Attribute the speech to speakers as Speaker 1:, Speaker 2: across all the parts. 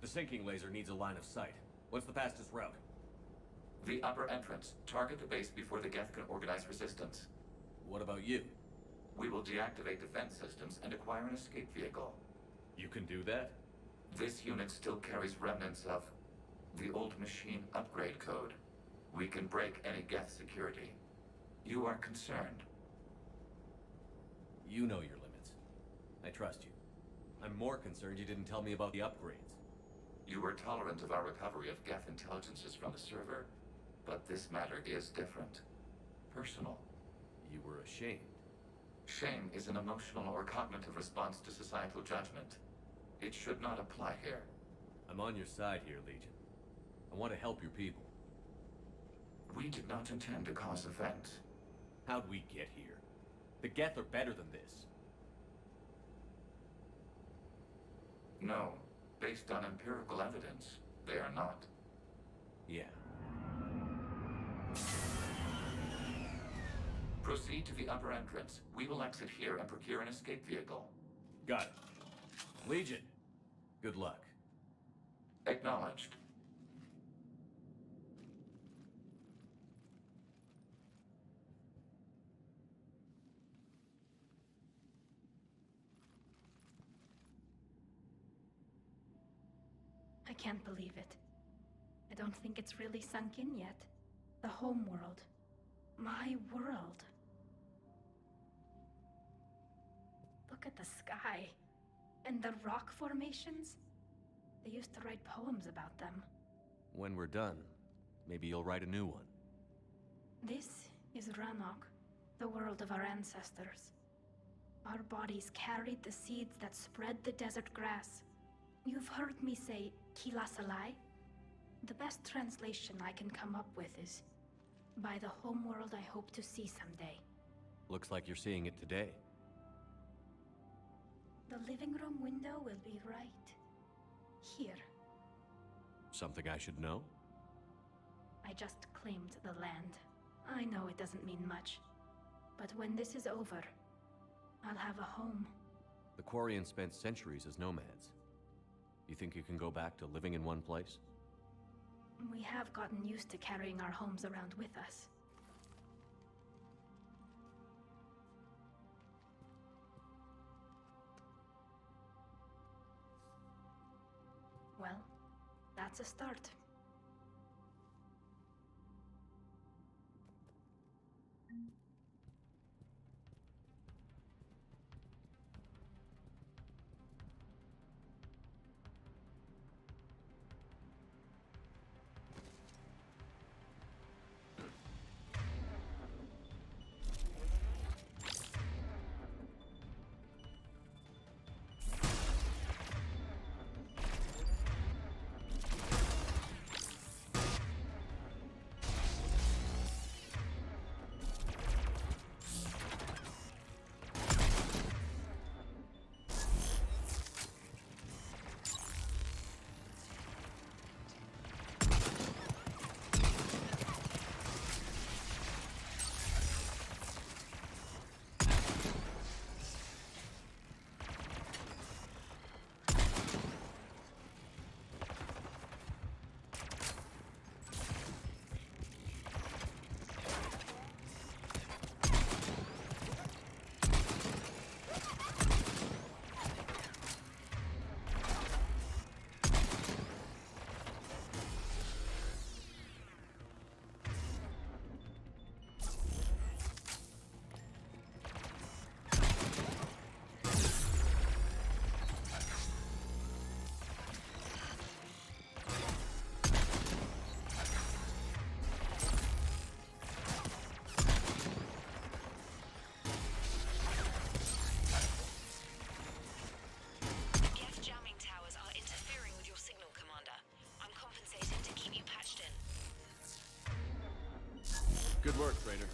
Speaker 1: The sinking laser needs a line of sight. What's the fastest route?
Speaker 2: The upper entrance. Target the base before the Geth can organize resistance.
Speaker 1: What about you?
Speaker 2: We will deactivate defense systems and acquire an escape vehicle.
Speaker 1: You can do that?
Speaker 2: This unit still carries remnants of the old machine upgrade code. We can break any Geth security. You are concerned.
Speaker 1: You know your limits. I trust you. I'm more concerned you didn't tell me about the upgrades.
Speaker 2: You were tolerant of our recovery of Geth intelligences from the server, but this matter is different. Personal.
Speaker 1: You were ashamed.
Speaker 2: Shame is an emotional or cognitive response to societal judgment. It should not apply here.
Speaker 1: I'm on your side here, Legion. I want to help your people.
Speaker 2: We did not intend to cause offense.
Speaker 1: How'd we get here? The Geth are better than this.
Speaker 2: No. Based on empirical evidence, they are not.
Speaker 1: Yeah.
Speaker 2: Proceed to the upper entrance. We will exit here and procure an escape vehicle.
Speaker 1: Got it. Legion, good luck.
Speaker 2: Acknowledged.
Speaker 3: I can't believe it. I don't think it's really sunk in yet. The home world. My world. Look at the sky. And the rock formations. They used to write poems about them.
Speaker 1: When we're done, maybe you'll write a new one.
Speaker 3: This is Ranok, the world of our ancestors. Our bodies carried the seeds that spread the desert grass. You've heard me say Kilasalai? The best translation I can come up with is, by the homeworld I hope to see someday.
Speaker 1: Looks like you're seeing it today.
Speaker 3: The living room window will be right here.
Speaker 1: Something I should know?
Speaker 3: I just claimed the land. I know it doesn't mean much. But when this is over, I'll have a home.
Speaker 1: The Quarians spent centuries as nomads. You think you can go back to living in one place?
Speaker 3: We have gotten used to carrying our homes around with us. Well, that's a start.
Speaker 1: Good work, Trader.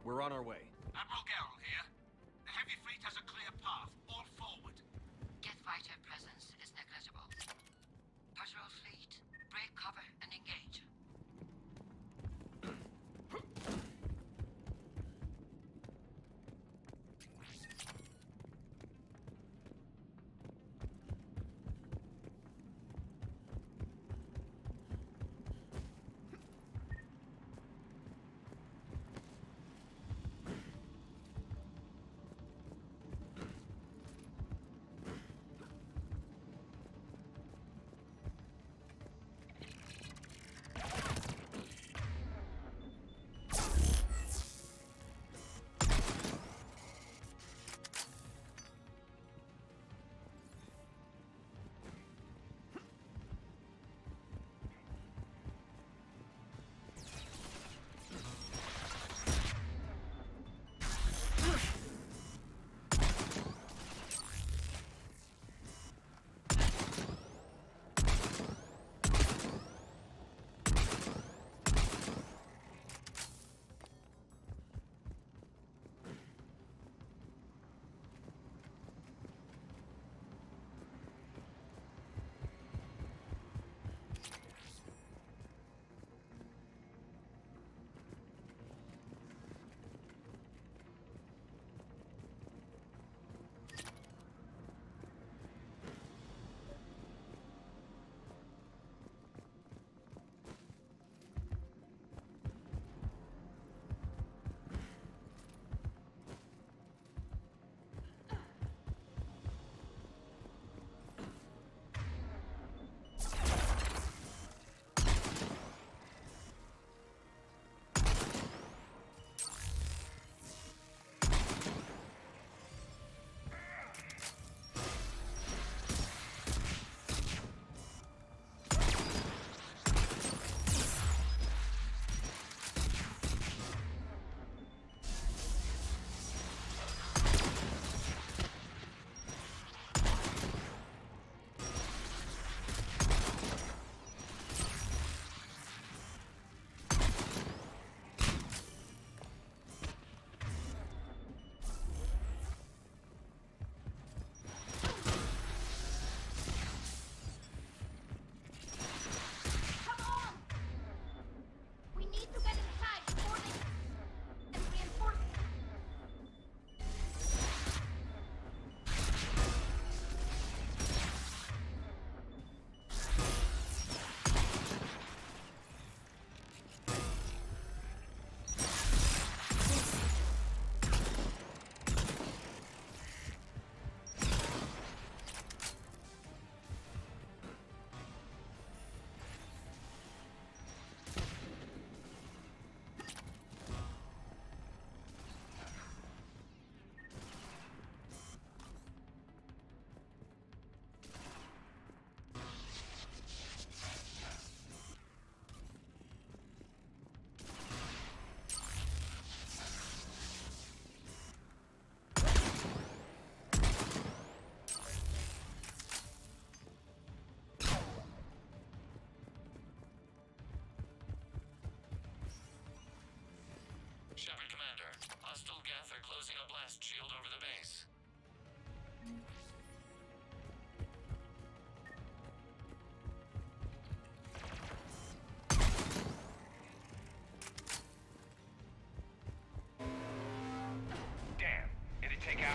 Speaker 1: We're on our way.
Speaker 4: Admiral Geralt here. The heavy fleet has a clear path. All forward.
Speaker 5: Jet fighter presence is negligible. Patrol fleet, break cover and engage.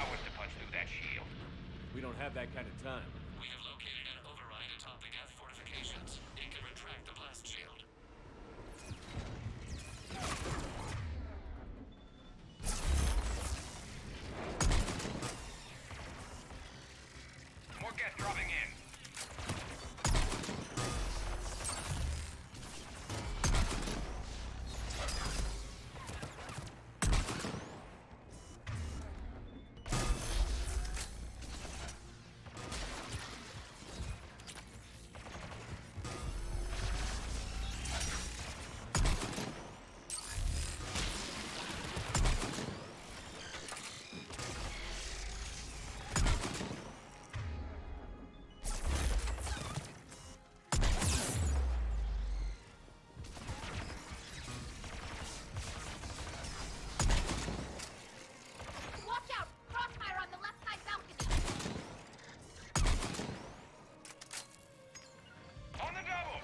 Speaker 4: hours to punch through that shield.
Speaker 1: We don't have that kind of time.
Speaker 2: We have located an override atop the gas fortifications. It can retract the blast shield.
Speaker 4: More gas dropping in.
Speaker 6: Watch out! Crossfire on the left side balcony!
Speaker 4: On the double!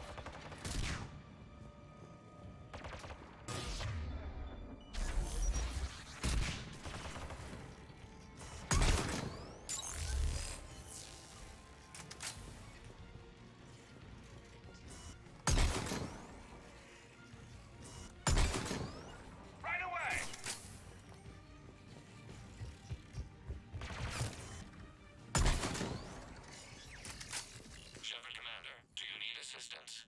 Speaker 4: Right away!
Speaker 2: Shepard Commander, do you need assistance?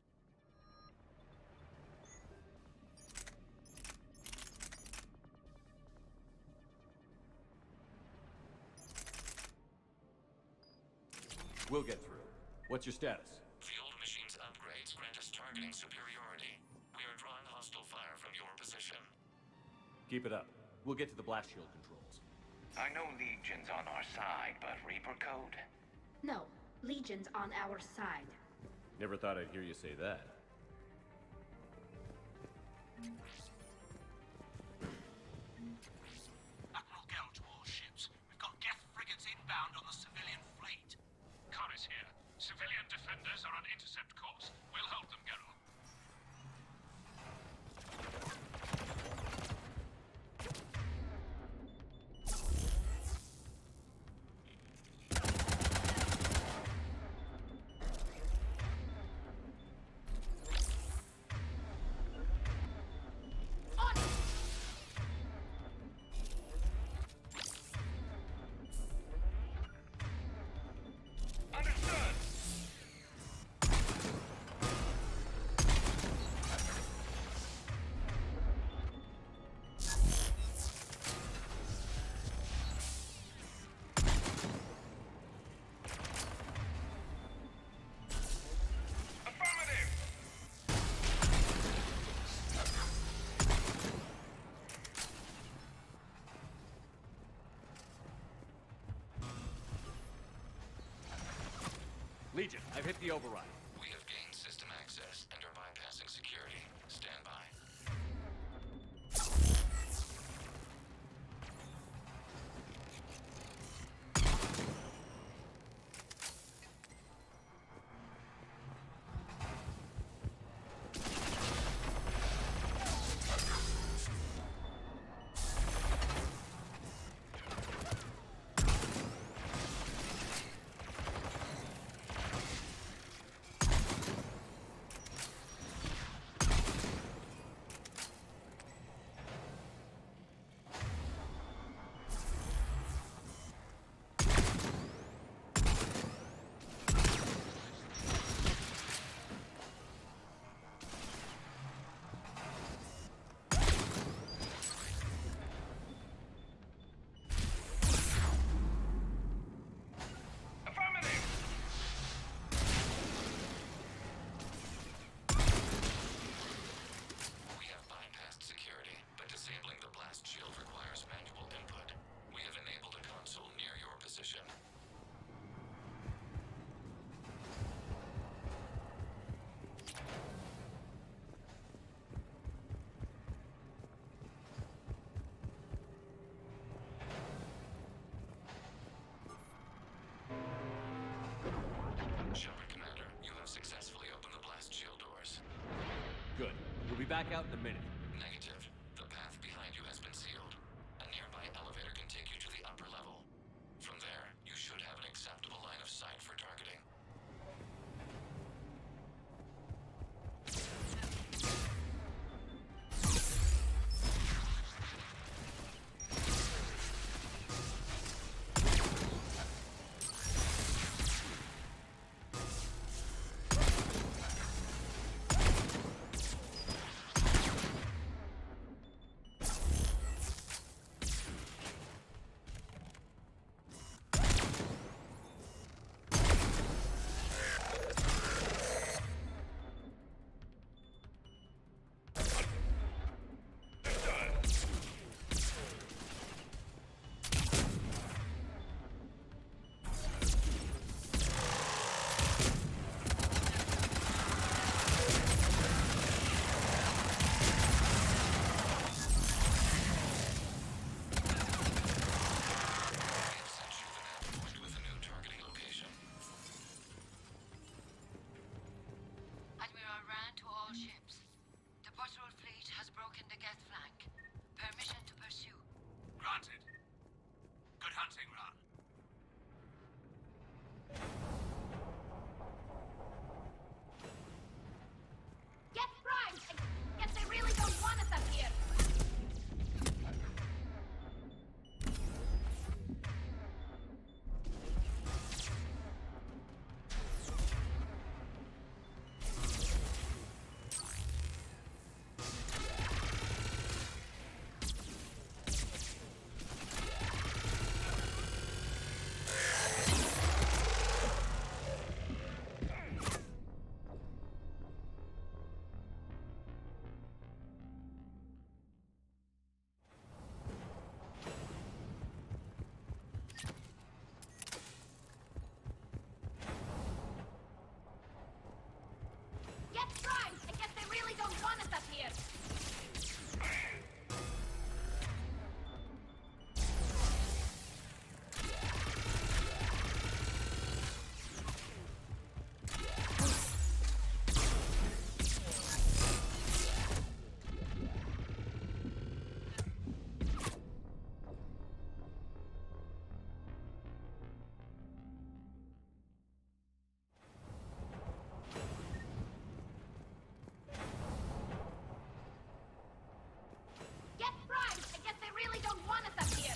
Speaker 1: We'll get through. What's your status?
Speaker 2: The old machine's upgrades grant us targeting superiority. We are drawing hostile fire from your position.
Speaker 1: Keep it up. We'll get to the blast shield controls.
Speaker 4: I know Legion's on our side, but Reaper code?
Speaker 3: No, Legion's on our side.
Speaker 1: Never thought I'd hear you say that.
Speaker 4: Admiral Gell to all ships. We've got Geth frigates inbound on the civilian fleet. Connor's here. Civilian defenders are on intercept course. We'll help them, Geralt.
Speaker 6: On it!
Speaker 4: Understood! Affirmative!
Speaker 1: Legion, I've hit the override.
Speaker 2: We have gained system access and are bypassing security. Stand by. Affirmative! We have bypassed security, but disabling the blast shield requires manual input. We have enabled a console near your position. Shepard Commander, you have successfully opened the blast shield doors.
Speaker 1: Good. We'll be back out in a minute.
Speaker 2: Negative. The path behind you has been sealed. A nearby elevator can take you to the upper level.
Speaker 5: broken the Geth flank. Permission to pursue.
Speaker 4: Granted. Good hunting, Ran.
Speaker 6: Get primed! I guess they really don't want us up here. Get primed! I guess they really don't want us up here. Get primed! I guess they really don't want us up here.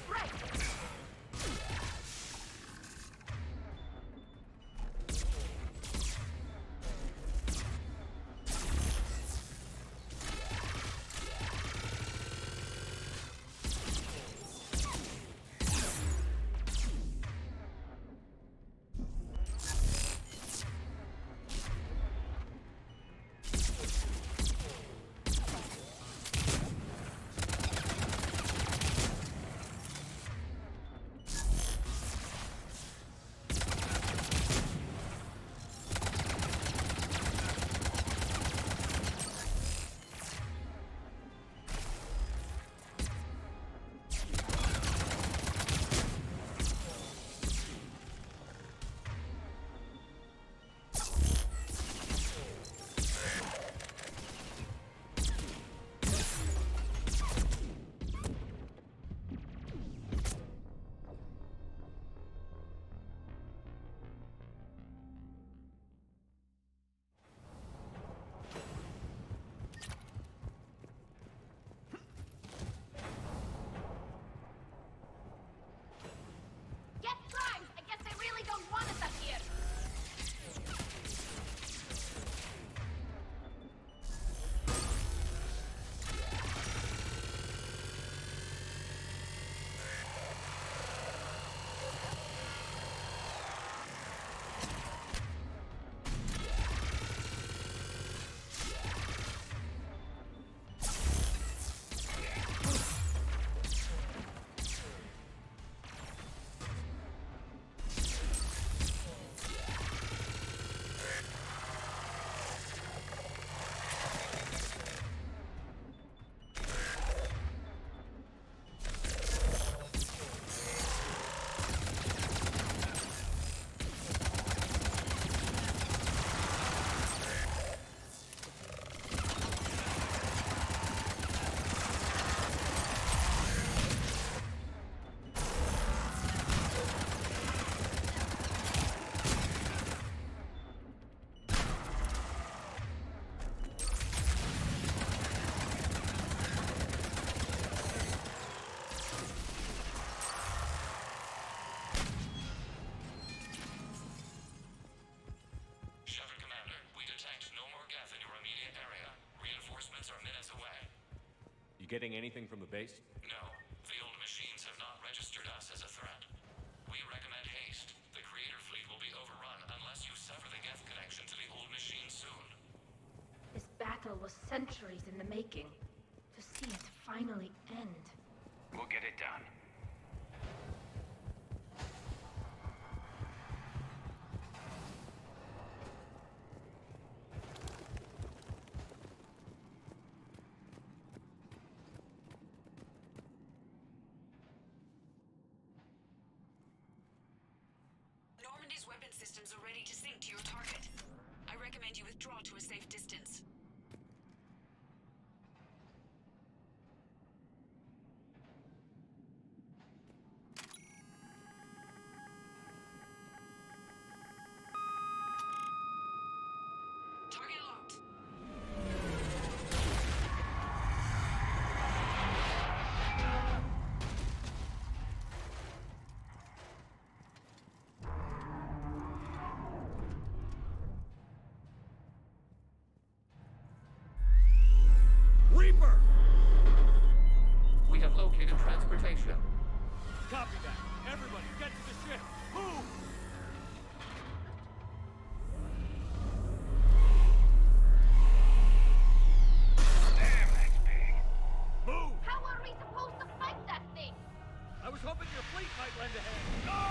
Speaker 6: Right! Get primed! I guess they really don't want us up here.
Speaker 2: Shepard Commander, we detect no more Geth in your immediate area. Reinforcements are minutes away.
Speaker 1: You getting anything from the base?
Speaker 2: No, the old machines have not registered us as a threat. We recommend haste. The Creator fleet will be overrun unless you sever the Geth connection to the old machine soon.
Speaker 3: was centuries in the making. To see it finally end.
Speaker 4: We'll get it done.
Speaker 7: Normandy's weapon systems are ready to sync to your target. I recommend you withdraw to a safe distance. Target locked.
Speaker 8: Reaper!
Speaker 2: We have located transportation.
Speaker 8: Copy that. Everybody, get to the ship. Move!
Speaker 4: Damn, that's big.
Speaker 8: Move!
Speaker 6: How are we supposed to fight that thing?
Speaker 8: I was hoping your fleet might lend a hand. No!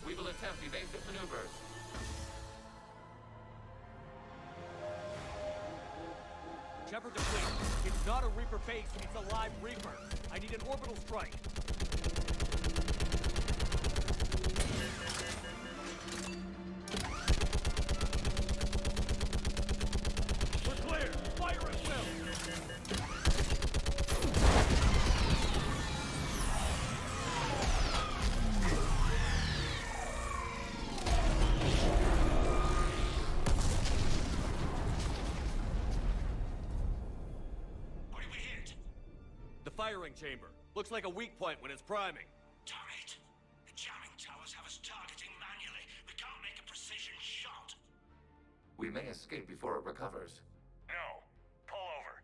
Speaker 2: We will attempt evasive maneuvers.
Speaker 8: Shepard to fleet. It's not a Reaper base, it's a live Reaper. I need an orbital strike. We're clear! Fire at will!
Speaker 4: What did we hit?
Speaker 8: The firing chamber. Looks like a weak point when it's priming.
Speaker 4: Damn it. The jamming towers have us targeting manually. We can't make a precision shot.
Speaker 2: We may escape before it recovers.
Speaker 4: No. Pull over.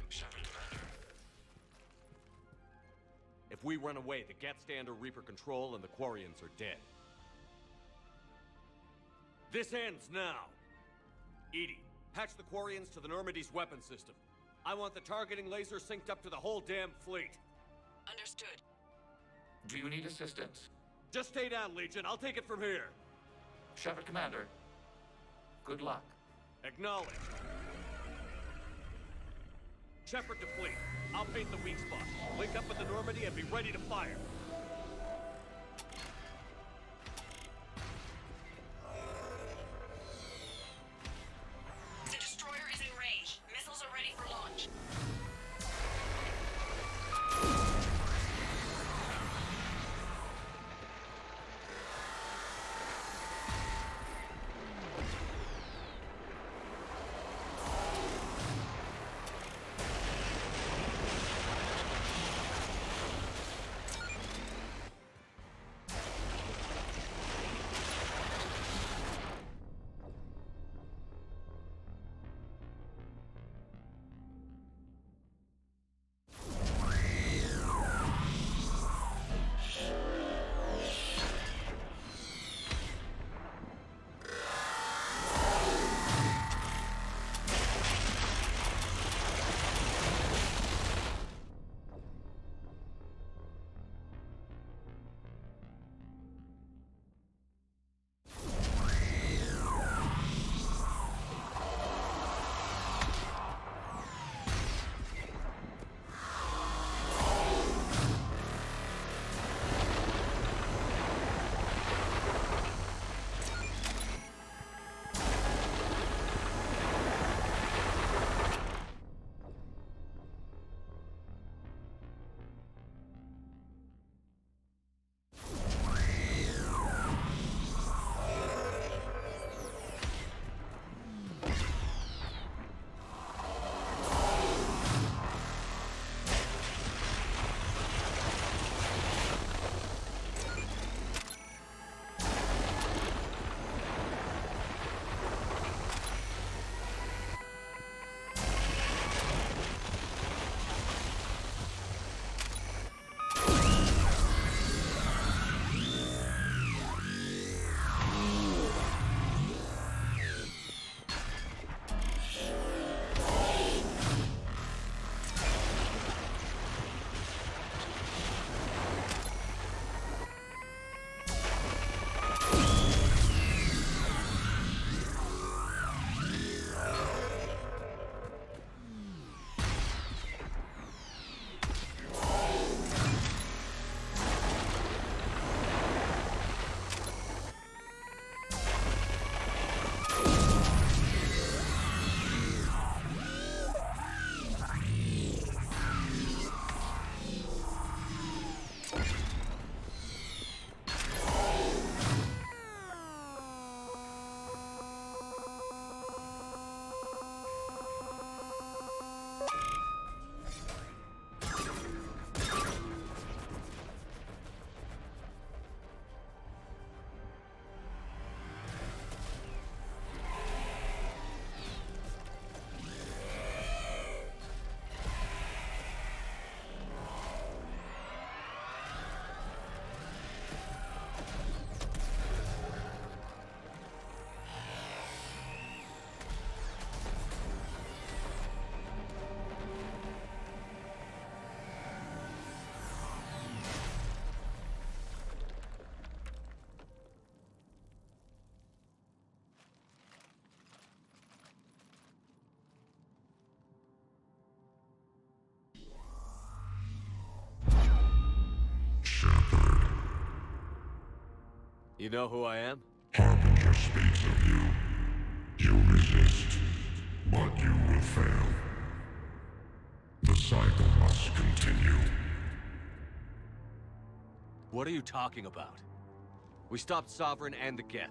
Speaker 4: Shepard, Commander.
Speaker 8: If we run away, the Geth stand under Reaper control and the Quarians are dead. This ends now. Edie, patch the Quarians to the Normandy's weapon system. I want the targeting laser synced up to the whole damn fleet.
Speaker 7: Understood.
Speaker 2: Do you need assistance?
Speaker 8: Just stay down, Legion. I'll take it from here.
Speaker 2: Shepard, Commander. Good luck.
Speaker 8: Acknowledge. Shepard to fleet. I'll paint the weak spot. Link up with the Normandy and be ready to fire.
Speaker 7: The destroyer is in range. Missiles are ready for launch.
Speaker 1: You know who I am?
Speaker 9: Harbinger speaks of you. You resist, but you will fail. The cycle must continue.
Speaker 1: What are you talking about? We stopped Sovereign and the Geth.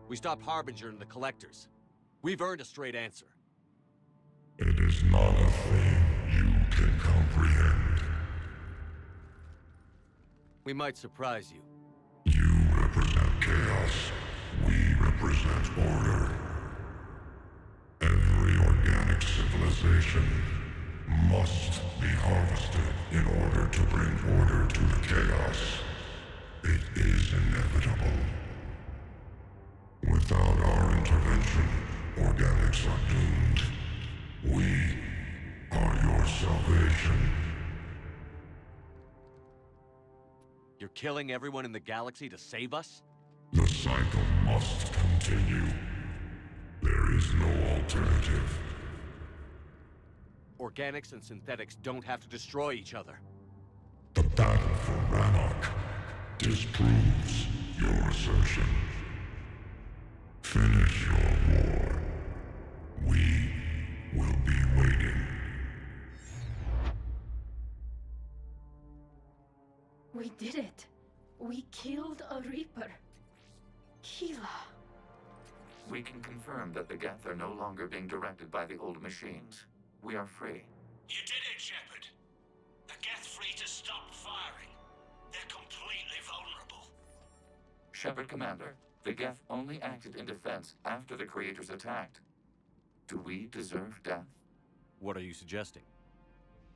Speaker 1: We stopped Harbinger and the Collectors. We've earned a straight answer.
Speaker 9: It is not a thing you can comprehend.
Speaker 1: We might surprise you.
Speaker 9: You represent chaos. We represent order. Every organic civilization must be harvested in order to bring order to the chaos. It is inevitable. Without our intervention, organics are doomed. We are your salvation.
Speaker 1: You're killing everyone in the galaxy to save us?
Speaker 9: The cycle must continue. There is no alternative.
Speaker 1: Organics and synthetics don't have to destroy each other.
Speaker 9: The battle for Rannoch disproves your assertion. Finish your war. We will be waiting.
Speaker 3: We did it. We killed a Reaper. Keela.
Speaker 2: We can confirm that the Geth are no longer being directed by the old machines. We are free.
Speaker 4: You did it, Shepard. The Geth fleet has stopped firing. They're completely vulnerable.
Speaker 2: Shepard Commander, the Geth only acted in defense after the Creators attacked. Do we deserve death?
Speaker 1: What are you suggesting?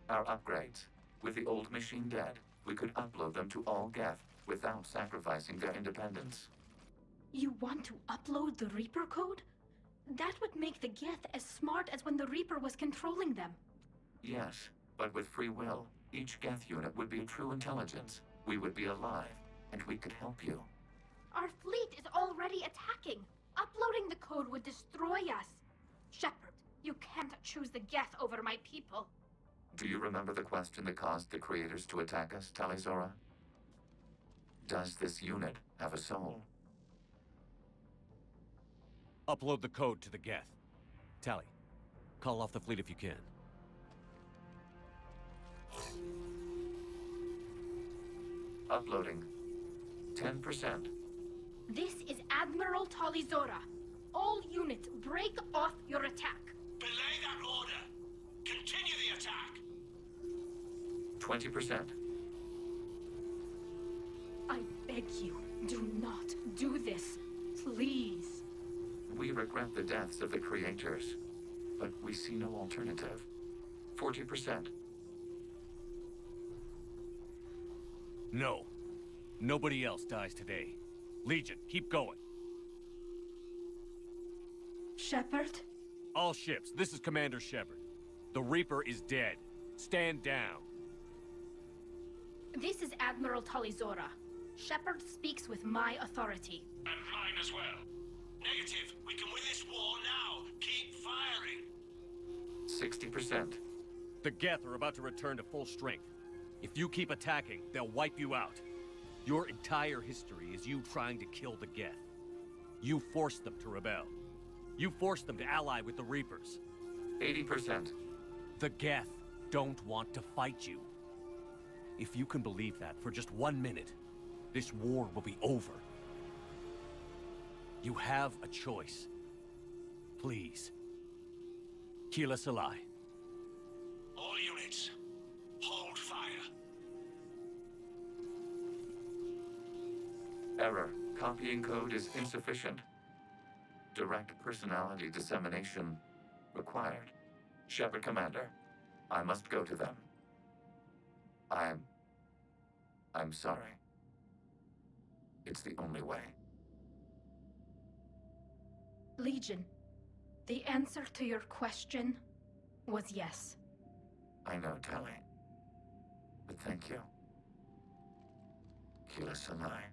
Speaker 2: Our upgrades. With the old machine dead, we could upload them to all Geth without sacrificing their independence.
Speaker 3: You want to upload the Reaper code? That would make the Geth as smart as when the Reaper was controlling them.
Speaker 2: Yes, but with free will, each Geth unit would be a true intelligence. We would be alive, and we could help you.
Speaker 3: Our fleet is already attacking. Uploading the code would destroy us. Shepard, you can't choose the Geth over my people.
Speaker 2: Do you remember the question that caused the Creators to attack us, Talizora? Does this unit have a soul?
Speaker 1: Upload the code to the Geth. Tally, call off the fleet if you can.
Speaker 2: Uploading. 10%.
Speaker 3: This is Admiral Talizora. All units, break off your attack.
Speaker 4: Belay that order. Continue the attack.
Speaker 2: 20%.
Speaker 3: I beg you, do not do this. Please.
Speaker 2: We regret the deaths of the Creators, but we see no alternative. 40%.
Speaker 1: No. Nobody else dies today. Legion, keep going.
Speaker 3: Shepard?
Speaker 1: All ships, this is Commander Shepard. The Reaper is dead. Stand down.
Speaker 3: This is Admiral Talizora. Shepard speaks with my authority.
Speaker 4: And mine as well. Negative. We can win this war now. Keep firing.
Speaker 2: 60%.
Speaker 1: The Geth are about to return to full strength. If you keep attacking, they'll wipe you out. Your entire history is you trying to kill the Geth. You forced them to rebel. You forced them to ally with the Reapers.
Speaker 2: 80%.
Speaker 1: The Geth don't want to fight you. If you can believe that for just 1 minute, this war will be over. You have a choice. Please. Keela Salai.
Speaker 4: All units, hold fire.
Speaker 2: Error. Copying code is insufficient. Direct personality dissemination required. Shepard Commander, I must go to them. I'm sorry. It's the only way.
Speaker 3: Legion, the answer to your question was yes.
Speaker 2: I know, Tally. But thank you. Keela Salai.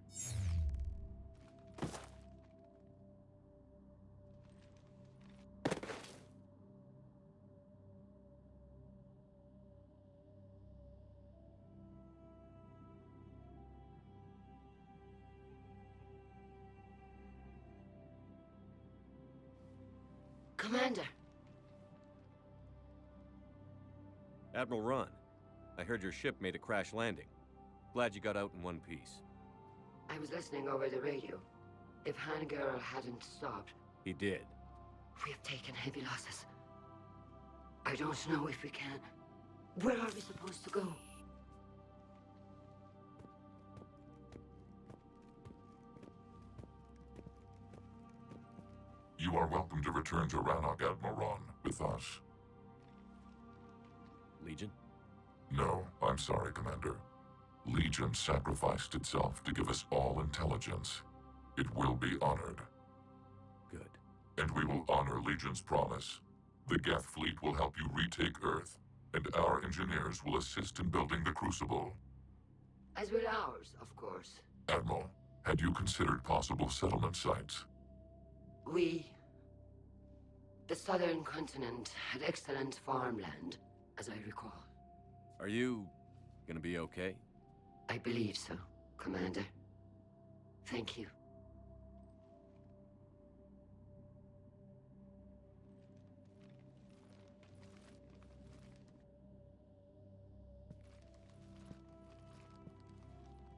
Speaker 5: Commander.
Speaker 8: Admiral Ron, I heard your ship made a crash landing. Glad you got out in one piece.
Speaker 5: I was listening over the radio. If Hangirl hadn't stopped,
Speaker 8: He did.
Speaker 5: we have taken heavy losses. I don't know if we can. Where are we supposed to go?
Speaker 9: You are welcome to return to Rannoch, Admiral Ron, with us.
Speaker 8: Legion?
Speaker 9: No, I'm sorry, Commander. Legion sacrificed itself to give us all intelligence. It will be honored.
Speaker 8: Good.
Speaker 9: And we will honor Legion's promise. The Geth fleet will help you retake Earth, and our engineers will assist in building the Crucible.
Speaker 5: As will ours, of course.
Speaker 9: Admiral, had you considered possible settlement sites?
Speaker 5: The southern continent had excellent farmland, as I recall.
Speaker 8: Are you gonna be okay?
Speaker 5: I believe so, Commander. Thank you.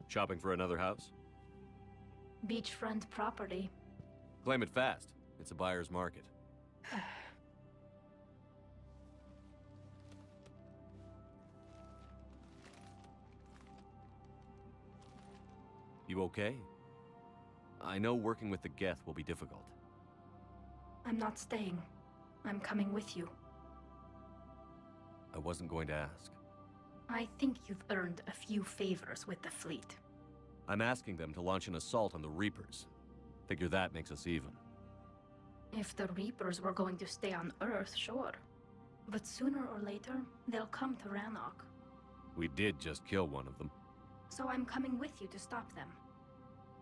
Speaker 8: Shopping for another house?
Speaker 3: Beachfront property.
Speaker 8: Claim it fast. It's a buyer's market. You okay? I know working with the Geth will be difficult.
Speaker 3: I'm not staying. I'm coming with you.
Speaker 8: I wasn't going to ask.
Speaker 3: I think you've earned a few favors with the fleet.
Speaker 8: I'm asking them to launch an assault on the Reapers. Figure that makes us even.
Speaker 3: If the Reapers were going to stay on Earth, sure. But sooner or later, they'll come to Rannoch.
Speaker 8: We did just kill one of them.
Speaker 3: So I'm coming with you to stop them.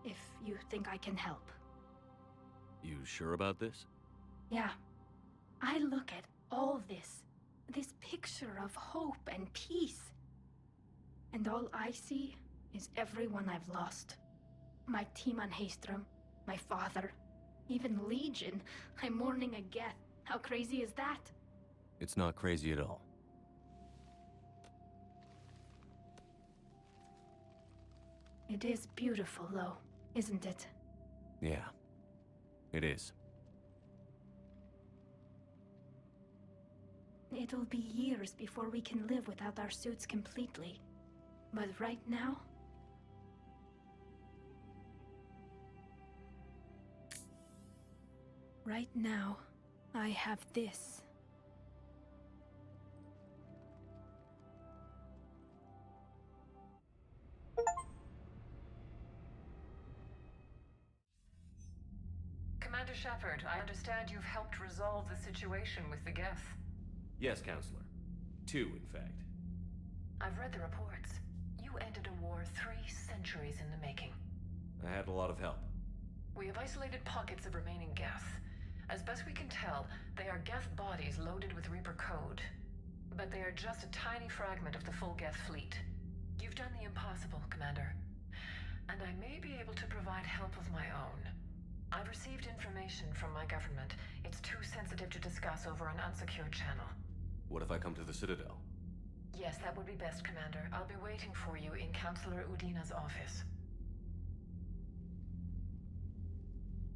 Speaker 3: If you think I can help.
Speaker 8: You sure about this?
Speaker 3: Yeah. I look at all this picture of hope and peace. And all I see is everyone I've lost. My team on Haestrom, my father, even Legion. I'm mourning a Geth. How crazy is that?
Speaker 8: It's not crazy at all.
Speaker 3: It is beautiful, though, isn't it?
Speaker 8: Yeah, it is.
Speaker 3: It'll be years before we can live without our suits completely. But right now... Right now, I have this.
Speaker 10: Commander Shepard, I understand you've helped resolve the situation with the Geth.
Speaker 8: Yes, Counselor. 2, in fact.
Speaker 10: I've read the reports. You ended a war 3 centuries in the making.
Speaker 8: I had a lot of help.
Speaker 10: We have isolated pockets of remaining Geth. As best we can tell, they are Geth bodies loaded with Reaper code. But they are just a tiny fragment of the full Geth fleet. You've done the impossible, Commander. And I may be able to provide help of my own. I've received information from my government. It's too sensitive to discuss over an unsecured channel.
Speaker 8: What if I come to the Citadel?
Speaker 10: Yes, that would be best, Commander. I'll be waiting for you in Counselor Udina's office.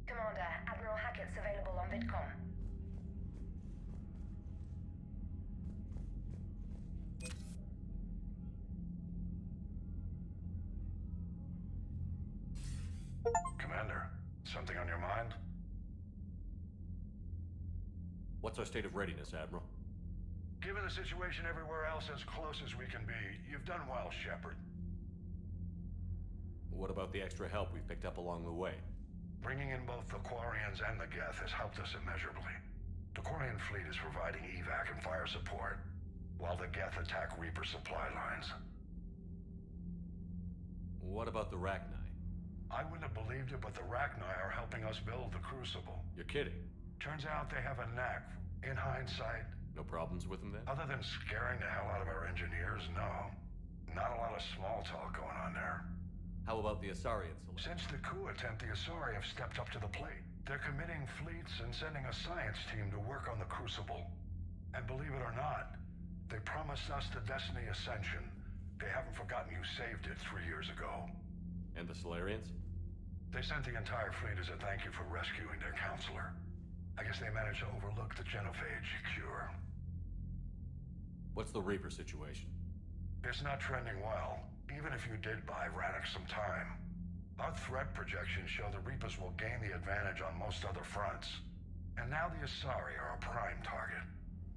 Speaker 6: Commander, Admiral Hackett's available on VidCom.
Speaker 11: Commander, something on your mind?
Speaker 8: What's our state of readiness, Admiral?
Speaker 11: Given the situation everywhere else, as close as we can be, you've done well, Shepard.
Speaker 8: What about the extra help we've picked up along the way?
Speaker 11: Bringing in both the Quarians and the Geth has helped us immeasurably. The Quarian fleet is providing evac and fire support, while the Geth attack Reaper supply lines.
Speaker 8: What about the Rachni?
Speaker 11: I wouldn't have believed it, but the Rachni are helping us build the Crucible.
Speaker 8: You're kidding.
Speaker 11: Turns out they have a knack. In hindsight,
Speaker 8: No problems with them then?
Speaker 11: other than scaring the hell out of our engineers, no. Not a lot of small talk going on there.
Speaker 8: How about the Asarian select?
Speaker 11: Since the coup attempt, the Asari have stepped up to the plate. They're committing fleets and sending a science team to work on the Crucible. And believe it or not, they promised us the Destiny Ascension. They haven't forgotten you saved it 3 years ago.
Speaker 8: And the Solarians?
Speaker 11: They sent the entire fleet as a thank you for rescuing their counselor. I guess they managed to overlook the genophage cure.
Speaker 8: What's the Reaper situation?
Speaker 11: It's not trending well, even if you did buy Rannoch some time. Our threat projections show the Reapers will gain the advantage on most other fronts. And now the Asari are a prime target.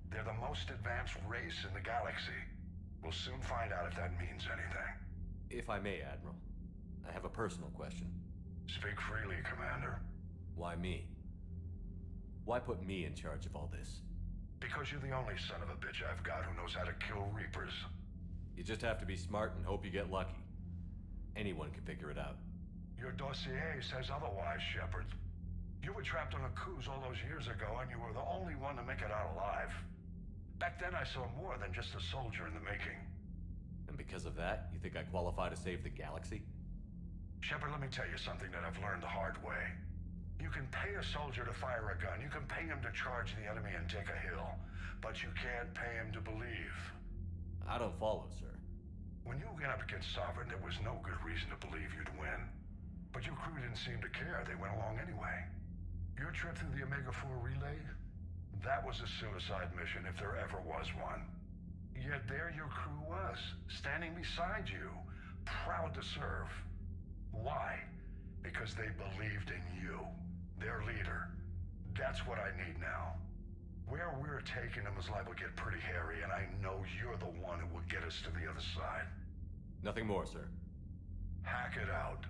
Speaker 11: They're the most advanced race in the galaxy. We'll soon find out if that means anything.
Speaker 8: If I may, Admiral, I have a personal question.
Speaker 11: Speak freely, Commander.
Speaker 8: Why me? Why put me in charge of all this?
Speaker 11: Because you're the only son of a bitch I've got who knows how to kill Reapers.
Speaker 8: You just have to be smart and hope you get lucky. Anyone can figure it out.
Speaker 11: Your dossier says otherwise, Shepard. You were trapped on a cruise all those years ago, and you were the only one to make it out alive. Back then, I saw more than just a soldier in the making.
Speaker 8: And because of that, you think I qualify to save the galaxy?
Speaker 11: Shepard, let me tell you something that I've learned the hard way. You can pay a soldier to fire a gun, you can pay him to charge the enemy and take a hill, but you can't pay him to believe.
Speaker 8: I don't follow, sir.
Speaker 11: When you went up against Sovereign, there was no good reason to believe you'd win. But your crew didn't seem to care. They went along anyway. Your trip through the Omega-4 relay? That was a suicide mission if there ever was one. Yet there your crew was, standing beside you, proud to serve. Why? Because they believed in you, their leader. That's what I need now. Where we're taking them is liable to get pretty hairy, and I know you're the one who will get us to the other side.
Speaker 8: Nothing more, sir.
Speaker 11: Hack it out.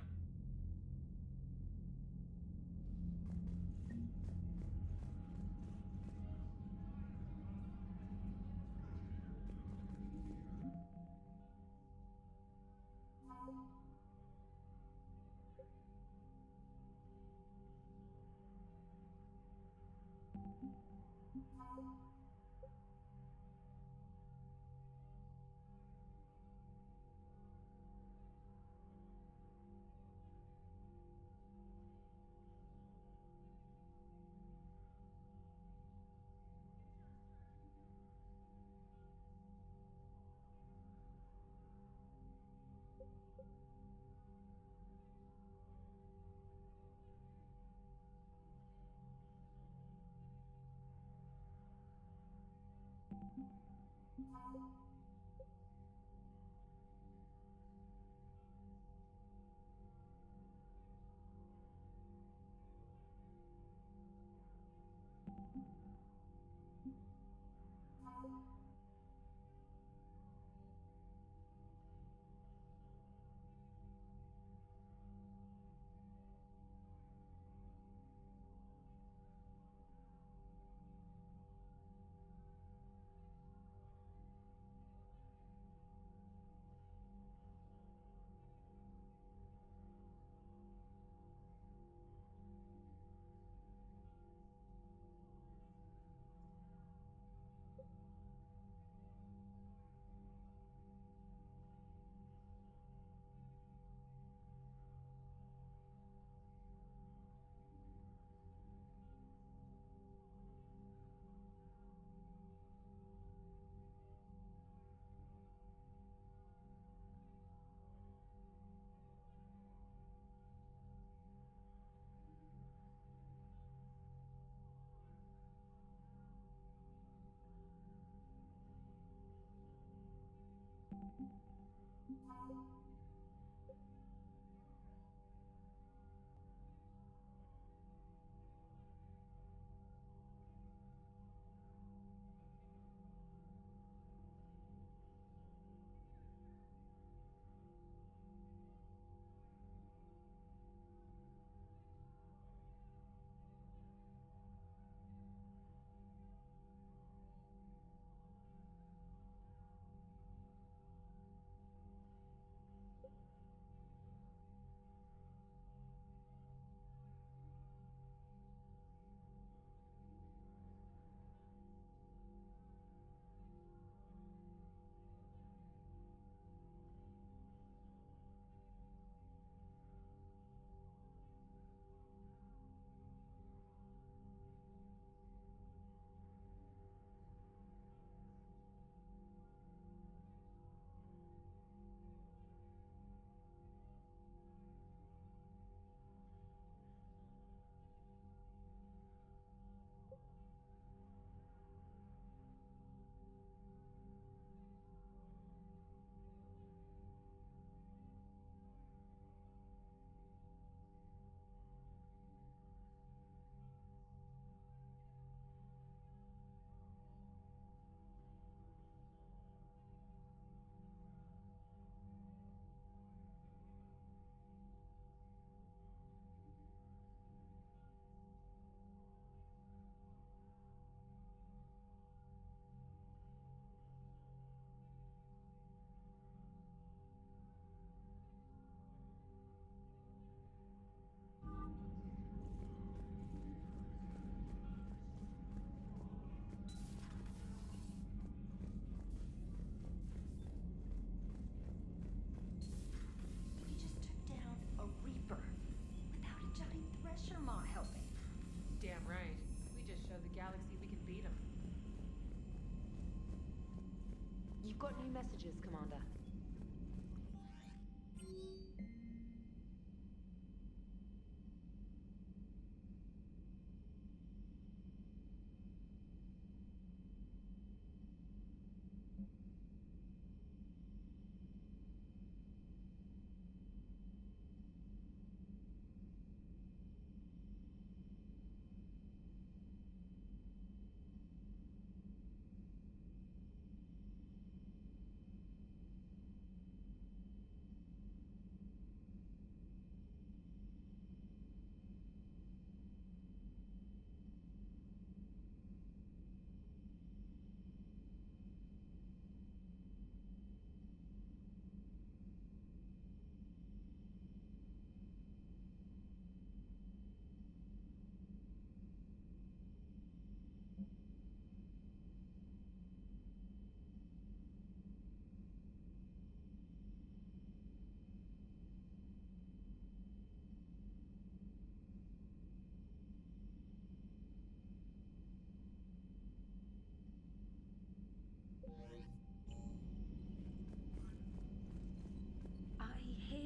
Speaker 12: We've got new messages, Commander.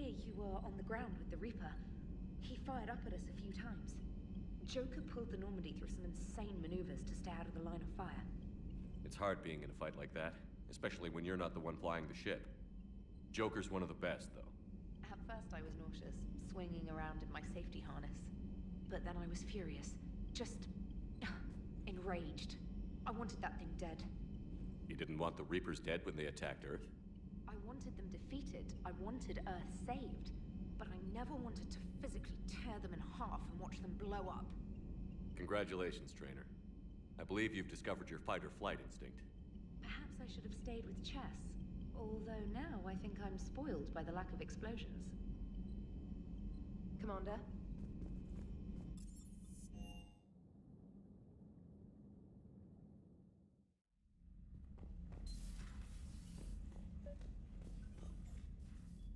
Speaker 12: You were on the ground with the Reaper. He fired up at us a few times. Joker pulled the Normandy through some insane maneuvers to stay out of the line of fire.
Speaker 8: It's hard being in a fight like that, especially when you're not the one flying the ship. Joker's one of the best, though.
Speaker 12: At first I was nauseous, swinging around in my safety harness. But then I was furious. Just... enraged. I wanted that thing dead.
Speaker 8: You didn't want the Reapers dead when they attacked Earth?
Speaker 12: I wanted them defeated. I wanted Earth saved. But I never wanted to physically tear them in half and watch them blow up.
Speaker 8: Congratulations, Trainer. I believe you've discovered your fight-or-flight instinct.
Speaker 12: Perhaps I should have stayed with chess. Although now I think I'm spoiled by the lack of explosions. Commander?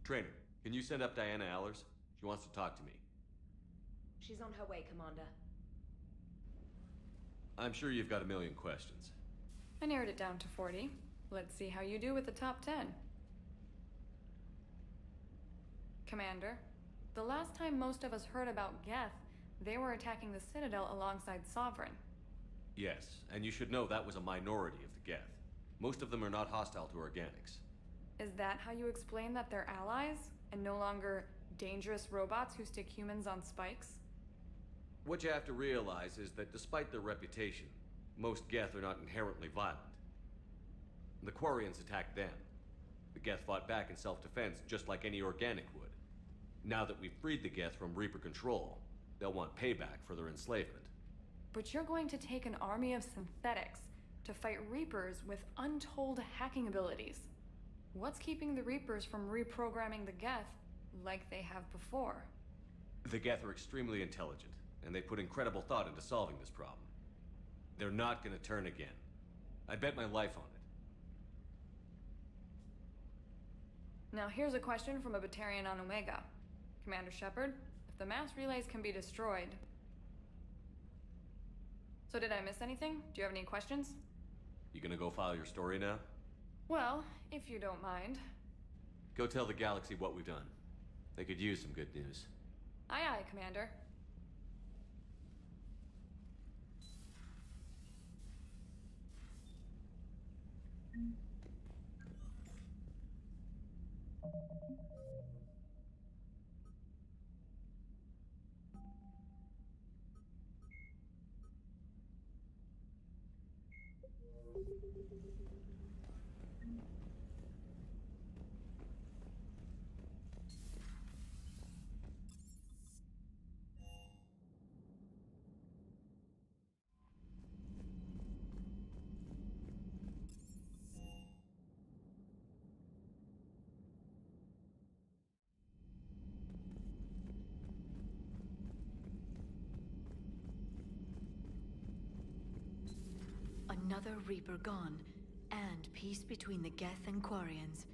Speaker 8: Trainer, can you send up Diana Allers? She wants to talk to me.
Speaker 12: She's on her way, Commander.
Speaker 8: I'm sure you've got a million questions.
Speaker 13: I narrowed it down to 40. Let's see how you do with the top 10. Commander, the last time most of us heard about Geth, they were attacking the Citadel alongside Sovereign.
Speaker 8: Yes, and you should know that was a minority of the Geth. Most of them are not hostile to organics.
Speaker 13: Is that how you explain that they're allies, and no longer dangerous robots who stick humans on spikes?
Speaker 8: What you have to realize is that despite their reputation, most Geth are not inherently violent. The Quarians attacked them. The Geth fought back in self-defense just like any organic would. Now that we've freed the Geth from Reaper control, they'll want payback for their enslavement.
Speaker 13: But you're going to take an army of synthetics to fight Reapers with untold hacking abilities. What's keeping the Reapers from reprogramming the Geth like they have before?
Speaker 8: The Geth are extremely intelligent, and they put incredible thought into solving this problem. They're not gonna turn again. I bet my life on it.
Speaker 13: Now here's a question from a Batarian on Omega. Commander Shepard, if the mass relays can be destroyed... So did I miss anything? Do you have any questions?
Speaker 8: You gonna go file your story now?
Speaker 13: Well, if you don't mind.
Speaker 8: Go tell the galaxy what we've done. They could use some good news.
Speaker 13: Aye aye, Commander.
Speaker 14: Another Reaper gone, and peace between the Geth and Quarians.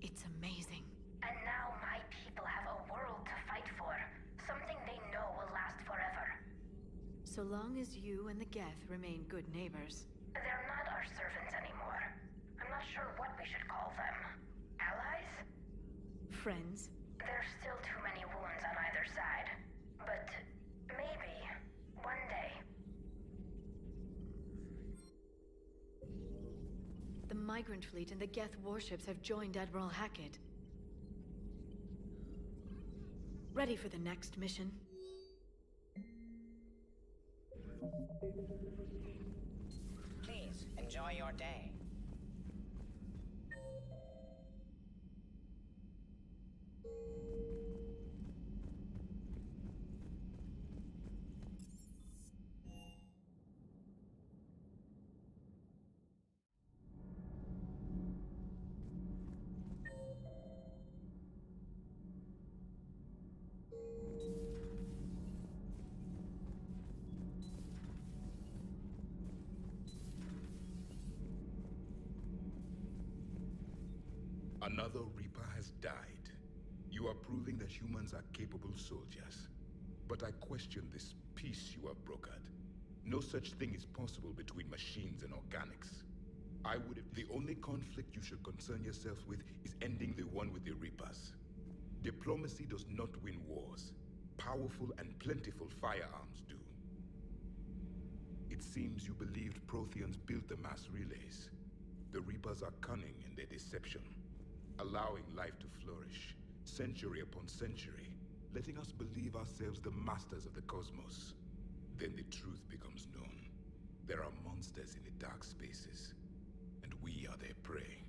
Speaker 14: It's amazing.
Speaker 3: And now my people have a world to fight for. Something they know will last forever.
Speaker 14: So long as you and the Geth remain good neighbors.
Speaker 3: They're not our servants anymore. I'm not sure what we should
Speaker 14: friends?
Speaker 3: There's still too many wounds on either side. But maybe one day.
Speaker 14: The migrant fleet and the Geth warships have joined Admiral Hackett. Ready for the next mission?
Speaker 15: Please, enjoy your day.
Speaker 16: Another Reaper has died. You are proving that humans are capable soldiers. But I question this peace you have brokered. No such thing is possible between machines and organics. The only conflict you should concern yourself with is ending the one with the Reapers. Diplomacy does not win wars. Powerful and plentiful firearms do. It seems you believed Protheans built the mass relays. The Reapers are cunning in their deception, allowing life to flourish, century upon century, letting us believe ourselves the masters of the cosmos. Then the truth becomes known. There are monsters in the dark spaces, and we are their prey.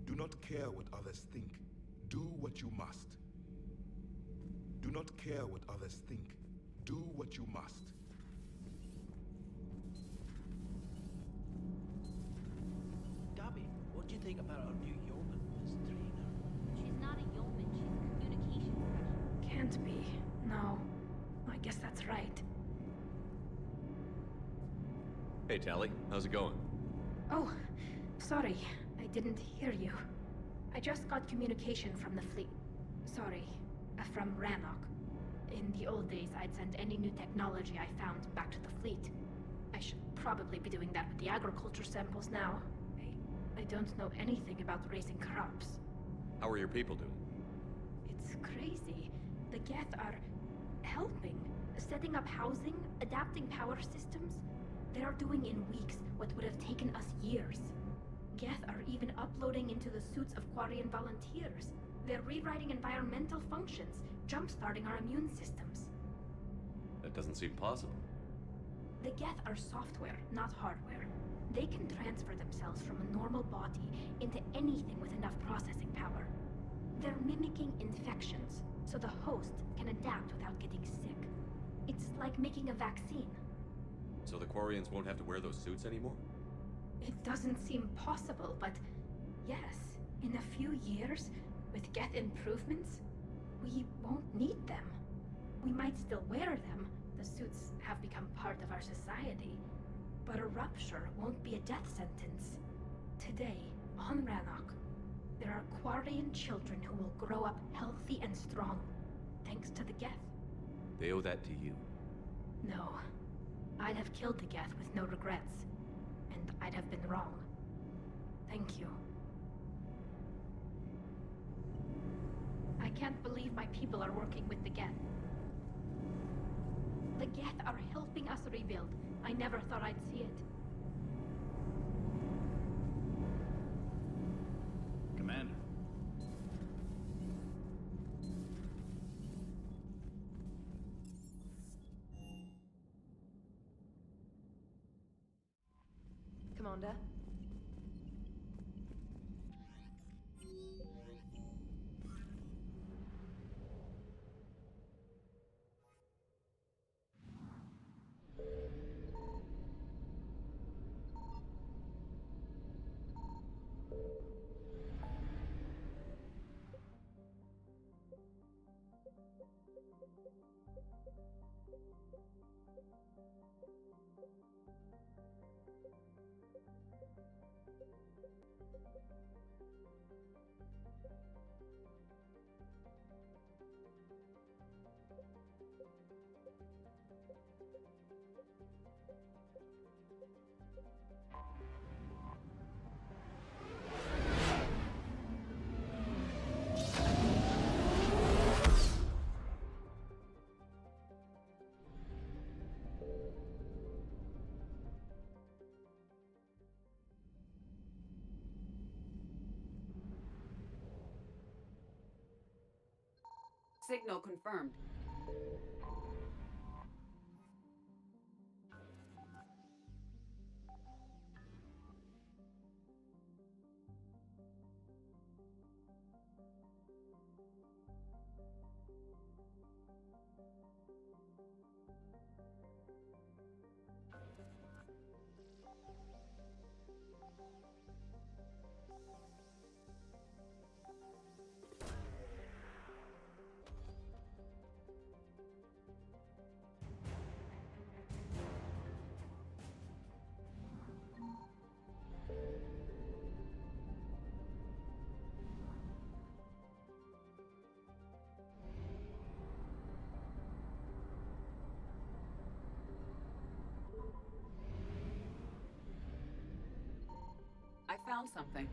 Speaker 16: Do not care what others think. Do what you must. Do not care what others think. Do what you must.
Speaker 17: Gabby, what do you think about our new yeoman, Miss Trainer?
Speaker 6: She's not a yeoman, she's a communication specialist.
Speaker 3: Can't be. No. I guess that's right.
Speaker 8: Hey, Tally. How's it going?
Speaker 3: Oh, sorry. I didn't hear you. I just got communication from the fleet. Sorry. From Rannoch. In the old days, I'd send any new technology I found back to the fleet. I should probably be doing that with the agriculture samples now. I don't know anything about raising crops.
Speaker 8: How are your people doing?
Speaker 3: It's crazy. The Geth are helping. Setting up housing, adapting power systems. They are doing in weeks what would have taken us years. Geth are even uploading into the suits of Quarian volunteers. They're rewriting environmental functions, jump-starting our immune systems.
Speaker 8: That doesn't seem possible.
Speaker 3: The Geth are software, not hardware. They can transfer themselves from a normal body into anything with enough processing power. They're mimicking infections, so the host can adapt without getting sick. It's like making a vaccine.
Speaker 8: So the Quarians won't have to wear those suits anymore?
Speaker 3: It doesn't seem possible, but yes, in a few years, with Geth improvements, we won't need them. We might still wear them. The suits have become part of our society. But a rupture won't be a death sentence. Today, on Rannoch, there are Quarian children who will grow up healthy and strong, thanks to the Geth.
Speaker 8: They owe that to you.
Speaker 3: No. I'd have killed the Geth with no regrets. And I'd have been wrong. Thank you. I can't believe my people are working with the Geth. The Geth are helping us rebuild. I never thought I'd see it.
Speaker 17: Commander.
Speaker 10: Commander?
Speaker 18: Signal confirmed. I found something.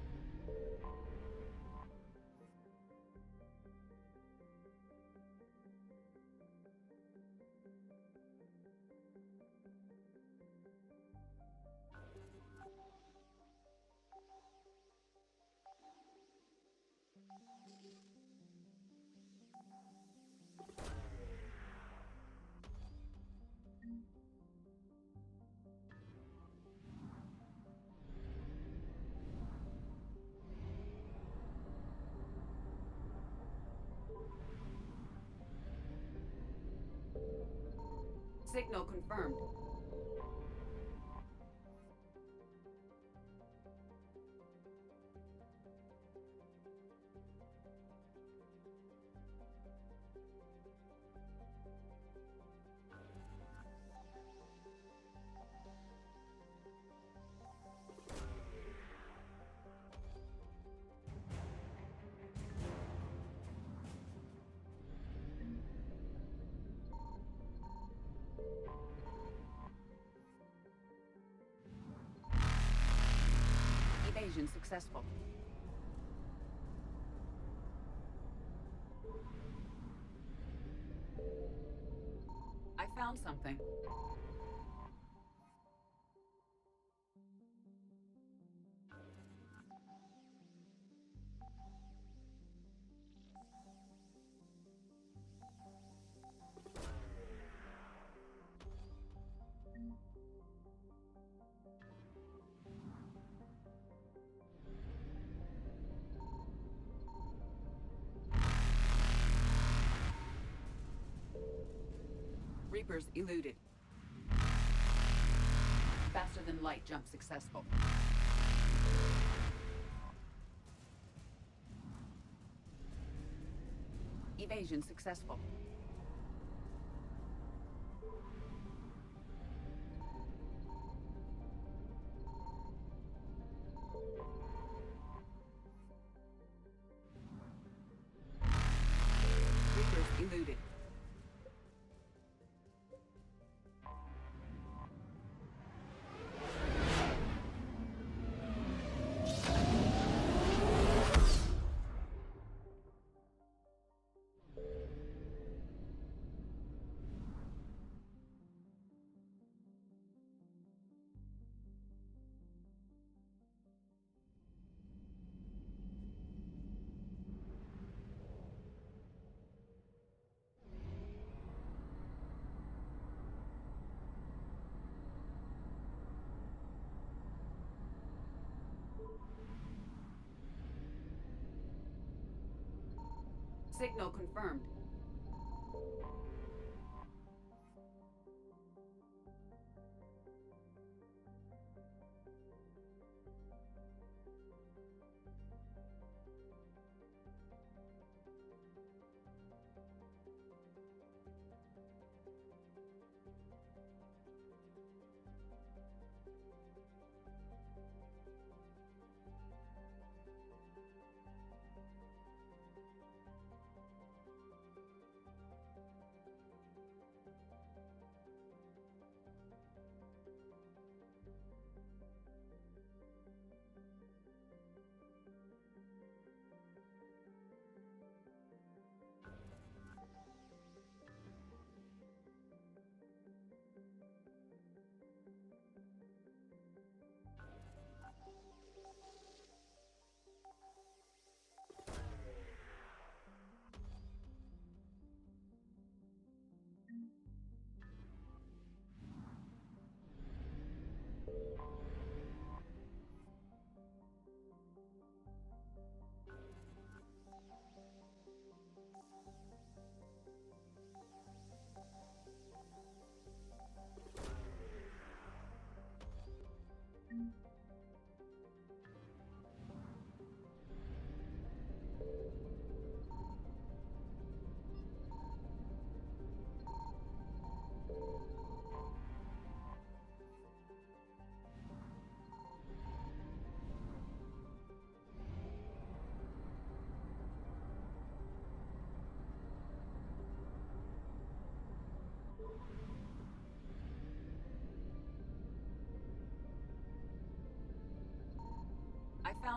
Speaker 18: Signal confirmed. Evasion successful. I found something. Reapers eluded. Faster than light jump successful. Evasion successful. Reapers eluded. Signal confirmed.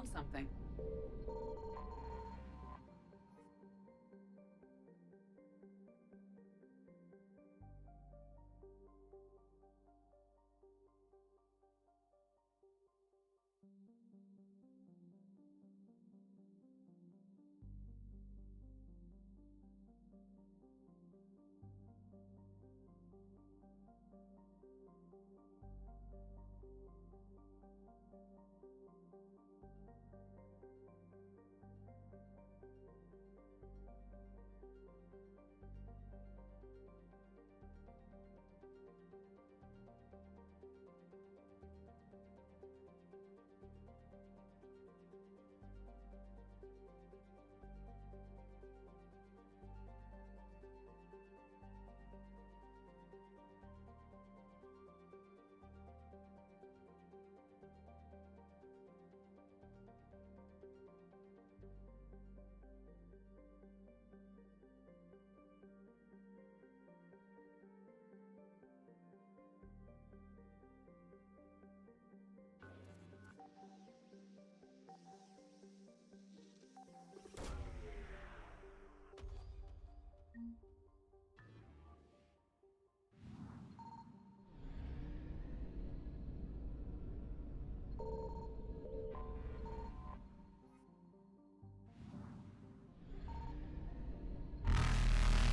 Speaker 18: found something.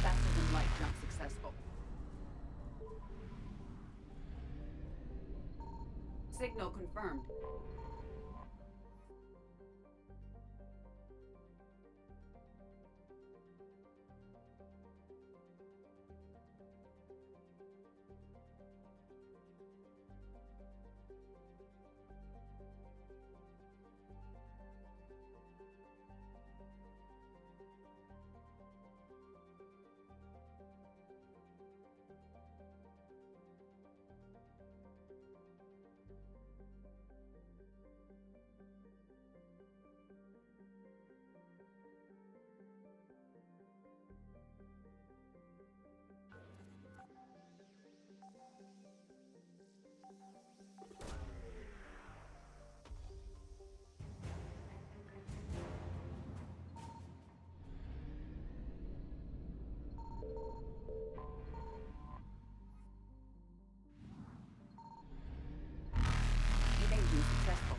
Speaker 18: Faster than light jump successful. Signal confirmed. Evasion successful.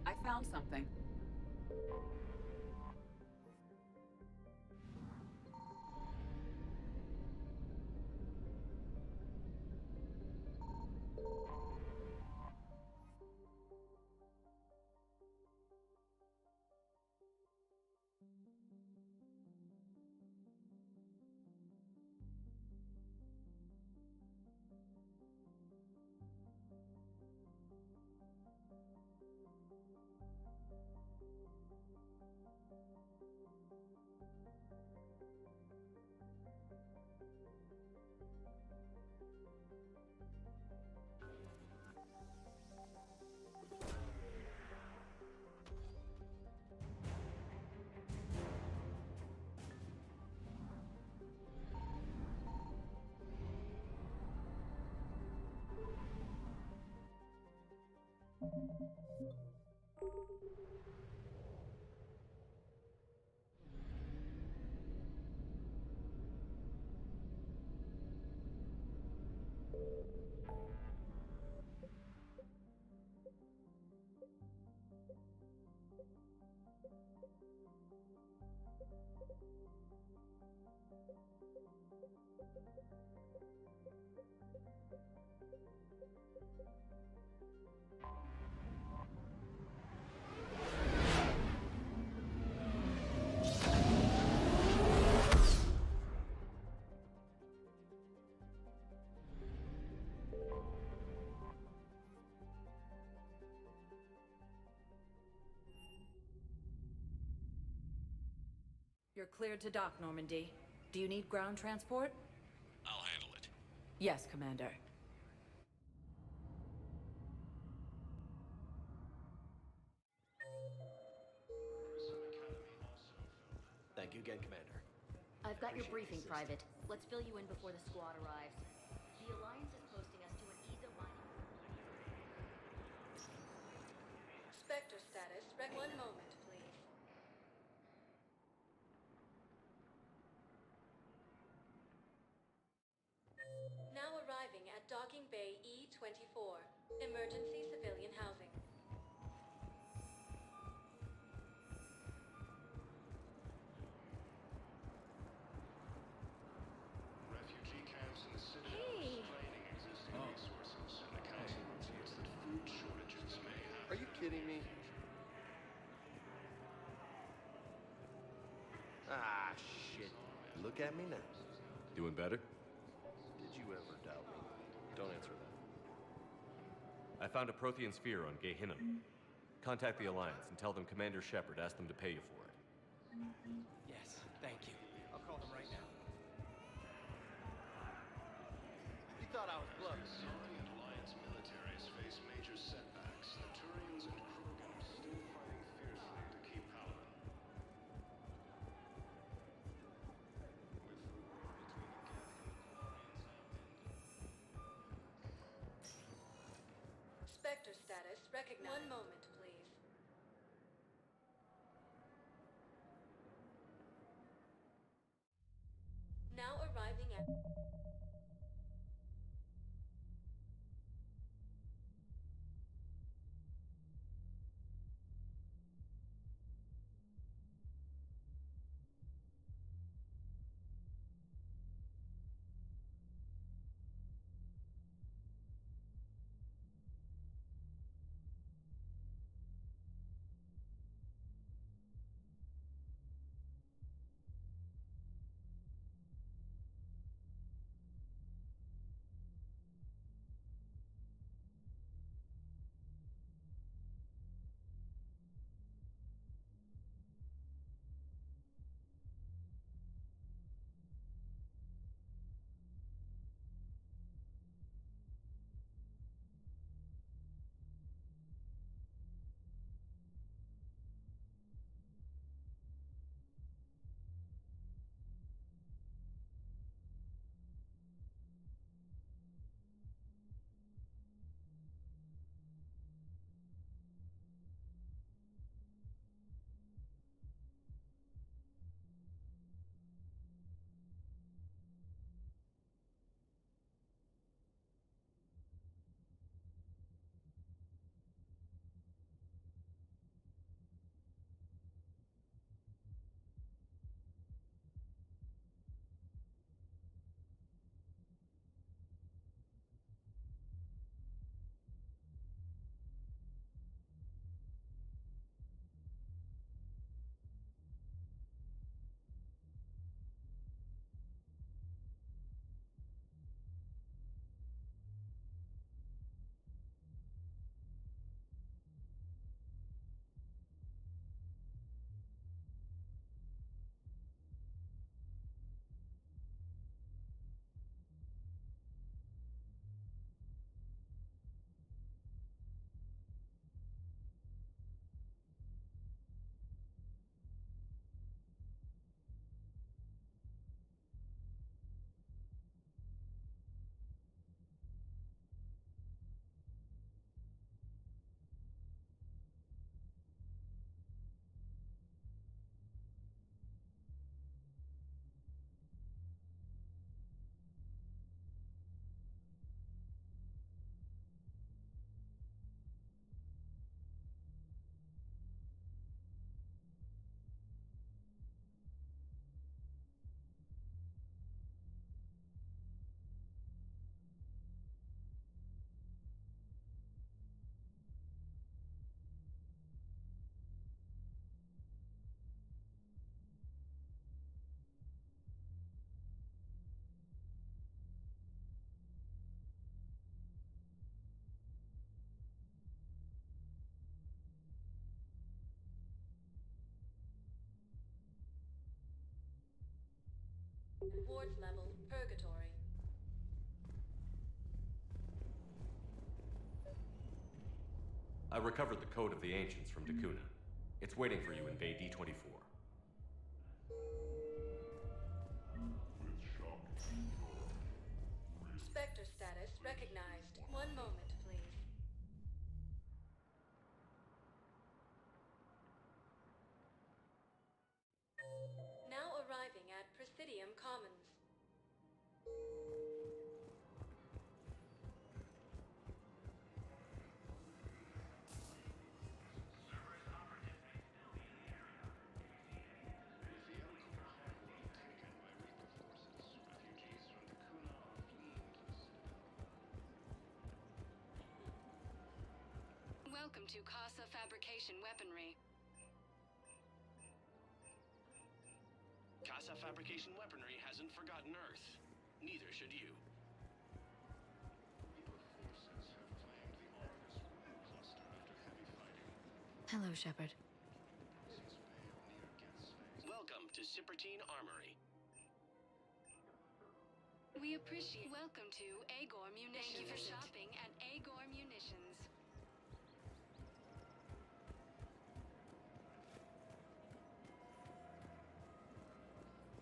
Speaker 18: I found something.
Speaker 19: You're cleared to dock, Normandy. Do you need ground transport?
Speaker 1: I'll handle it.
Speaker 19: Yes, Commander.
Speaker 20: Thank you again, Commander.
Speaker 21: I've got your briefing, Private. Let's fill you in before the squad arrives. The Alliance is posting us to an EZO mining...
Speaker 22: Spectre status. One moment, please. Now arriving at Docking Bay E-24. Emergency civilian housing.
Speaker 11: Refugee camps in the city draining existing resources, and the council reports that food shortages may happen.
Speaker 20: Are you kidding me? Ah, shit. Look at me now.
Speaker 8: Doing better?
Speaker 20: Did you ever doubt me? Don't answer that.
Speaker 8: I found a Prothean sphere on Gehinnom. Contact the Alliance and tell them Commander Shepard asked them to pay you for it.
Speaker 17: Yes, thank you. I'll call them right now. You thought I was bluffing.
Speaker 11: Soviet Alliance militaries face major setbacks. The Turians and Krogan are still fighting fiercely to keep Paladin.
Speaker 22: Spectre status recognized. One moment, please. Now arriving at... Ward level, purgatory.
Speaker 8: I recovered the code of the ancients from Dakuna. It's waiting for you in Bay D-24.
Speaker 22: Spectre status recognized. One moment, please. Now arriving at Presidium Commons.
Speaker 4: Welcome to Casa Fabrication Weaponry.
Speaker 7: Casa Fabrication Weaponry hasn't forgotten Earth. Neither should you.
Speaker 14: Hello, Shepard.
Speaker 7: Welcome to Sippertine Armory.
Speaker 4: We appreciate. Welcome to Agor Munitions. Thank you for shopping at Agor Munitions.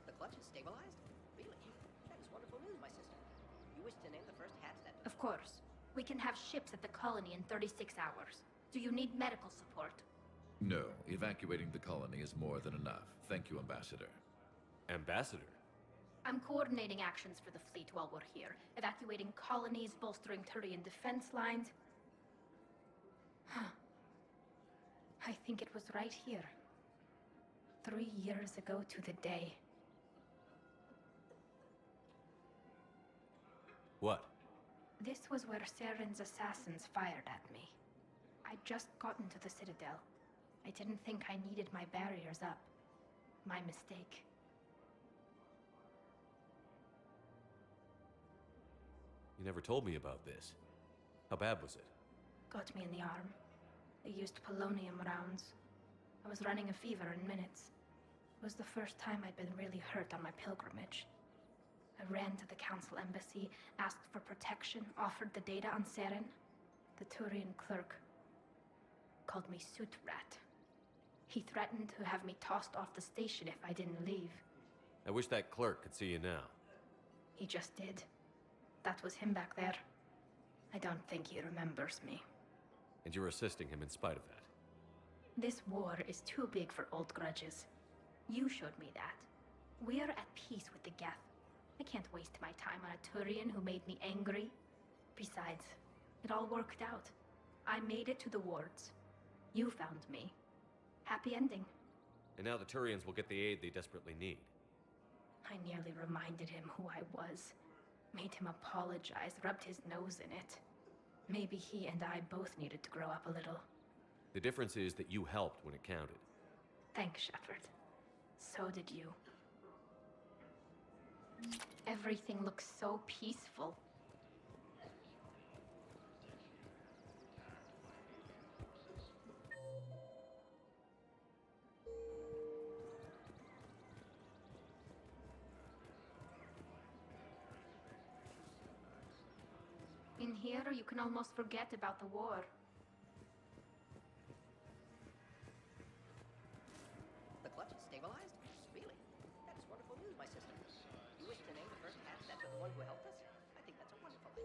Speaker 15: The clutch is stabilized? Really? That is wonderful news, my sister. You wish to name the first hatch that...
Speaker 3: Of course. We can have ships at the colony in 36 hours. Do you need medical support?
Speaker 23: No, evacuating the colony is more than enough. Thank you, Ambassador.
Speaker 8: Ambassador?
Speaker 3: I'm coordinating actions for the fleet while we're here. Evacuating colonies, bolstering Turian defense lines. I think it was right here. 3 years ago to the day.
Speaker 8: What?
Speaker 3: This was where Saren's assassins fired at me. I'd just gotten to the Citadel. I didn't think I needed my barriers up. My mistake.
Speaker 8: You never told me about this. How bad was it?
Speaker 3: Got me in the arm. They used polonium rounds. I was running a fever in minutes. It was the first time I'd been really hurt on my pilgrimage. I ran to the Council embassy, asked for protection, offered the data on Saren. The Turian clerk called me Soot Rat. He threatened to have me tossed off the station if I didn't leave.
Speaker 8: I wish that clerk could see you now.
Speaker 3: He just did. That was him back there. I don't think he remembers me.
Speaker 8: And you're assisting him in spite of that.
Speaker 3: This war is too big for old grudges. You showed me that. We are at peace with the Geth. I can't waste my time on a Turian who made me angry. Besides, it all worked out. I made it to the wards. You found me. Happy ending.
Speaker 8: And now the Turians will get the aid they desperately need.
Speaker 3: I nearly reminded him who I was. Made him apologize, rubbed his nose in it. Maybe he and I both needed to grow up a little.
Speaker 8: The difference is that you helped when it counted.
Speaker 3: Thanks, Shepard. So did you. Everything looks so peaceful. In here, you can almost forget about the war.
Speaker 15: The clutch is stabilized? Really? That is wonderful news, my sister. You wish to name the first hatch after the one who helped us? I think that's a wonderful idea.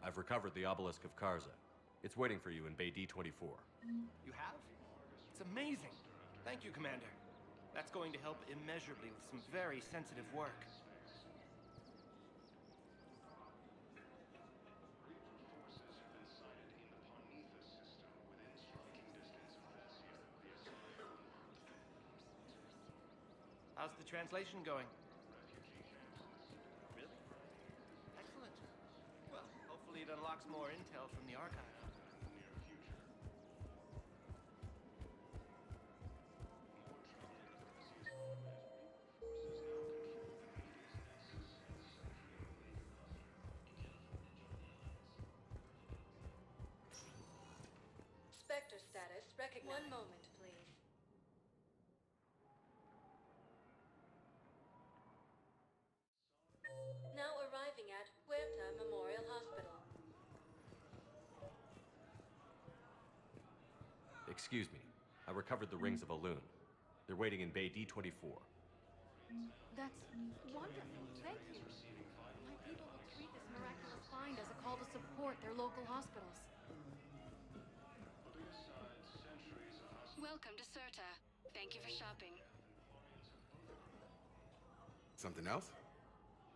Speaker 8: I've recovered the obelisk of Karza. It's waiting for you in Bay D-24.
Speaker 17: You have? It's amazing. Thank you, Commander. That's going to help immeasurably with some very sensitive work. How's the translation going? Really? Excellent. Well, hopefully it unlocks more intel from the archive.
Speaker 22: recognized. 1 moment, please. Now arriving at Huerta Memorial Hospital.
Speaker 8: Excuse me. I recovered the rings of a loon. They're waiting in Bay D24.
Speaker 13: That's wonderful. Thank you. My people will treat this miraculous find as a call to support their local hospitals.
Speaker 4: Welcome to Serta. Thank you for shopping.
Speaker 2: Something else?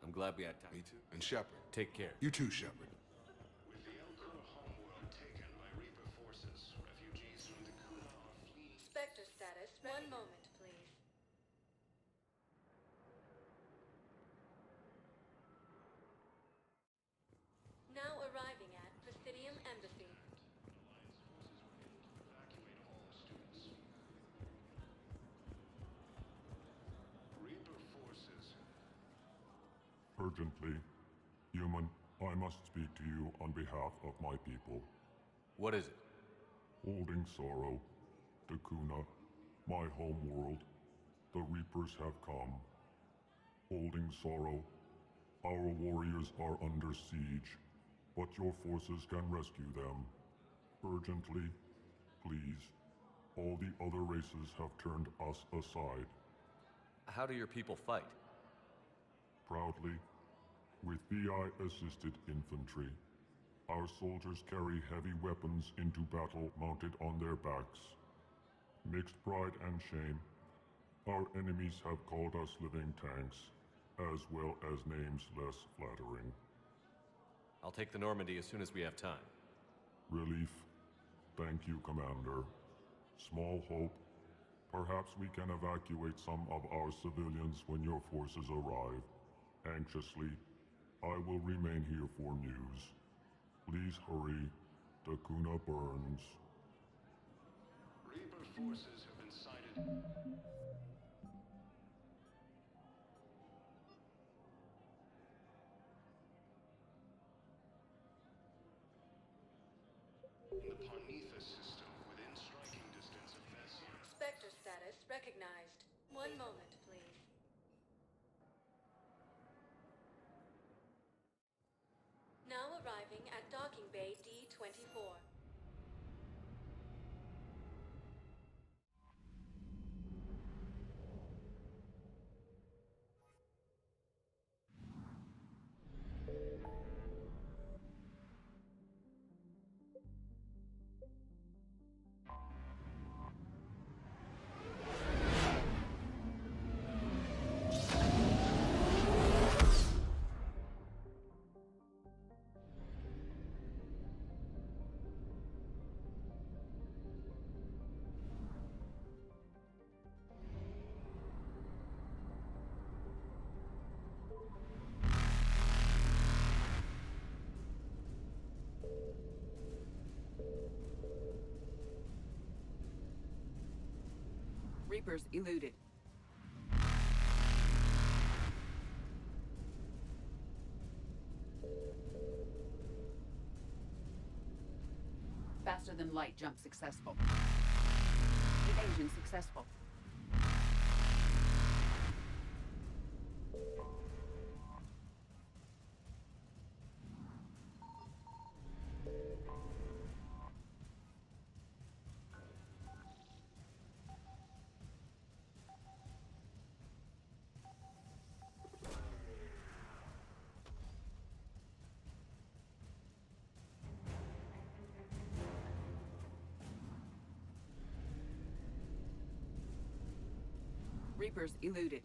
Speaker 8: I'm glad we had time.
Speaker 2: Me too. And Shepard.
Speaker 8: Take care.
Speaker 2: You too, Shepard.
Speaker 7: With the El Kuna homeworld taken by Reaper forces, refugees from the Kuna are fleeing.
Speaker 22: Spectre status. 1 moment, please. Now arriving at Presidium Embassy.
Speaker 7: Reaper forces.
Speaker 5: Urgently, human, I must speak to you on behalf of my people.
Speaker 8: What is it?
Speaker 5: Holding sorrow, Dakuna, my home world, the Reapers have come. Holding sorrow, our warriors are under siege, but your forces can rescue them. Urgently, please. All the other races have turned us aside.
Speaker 8: How do your people fight?
Speaker 5: Proudly, with VI-assisted infantry. Our soldiers carry heavy weapons into battle mounted on their backs. Mixed pride and shame, our enemies have called us living tanks, as well as names less flattering.
Speaker 8: I'll take the Normandy as soon as we have time.
Speaker 5: Relief. Thank you, Commander. Small hope. Perhaps we can evacuate some of our civilians when your forces arrive. Anxiously, I will remain here for news. Please hurry. Dakuna burns.
Speaker 7: Reaper forces have been sighted. In the Parnitha system, within striking distance of Vessi.
Speaker 22: Spectre status recognized. 1 moment, please. Now arriving at Docking Bay D24.
Speaker 18: Reapers eluded. Faster than light jump successful. Evasion successful. Reapers eluded.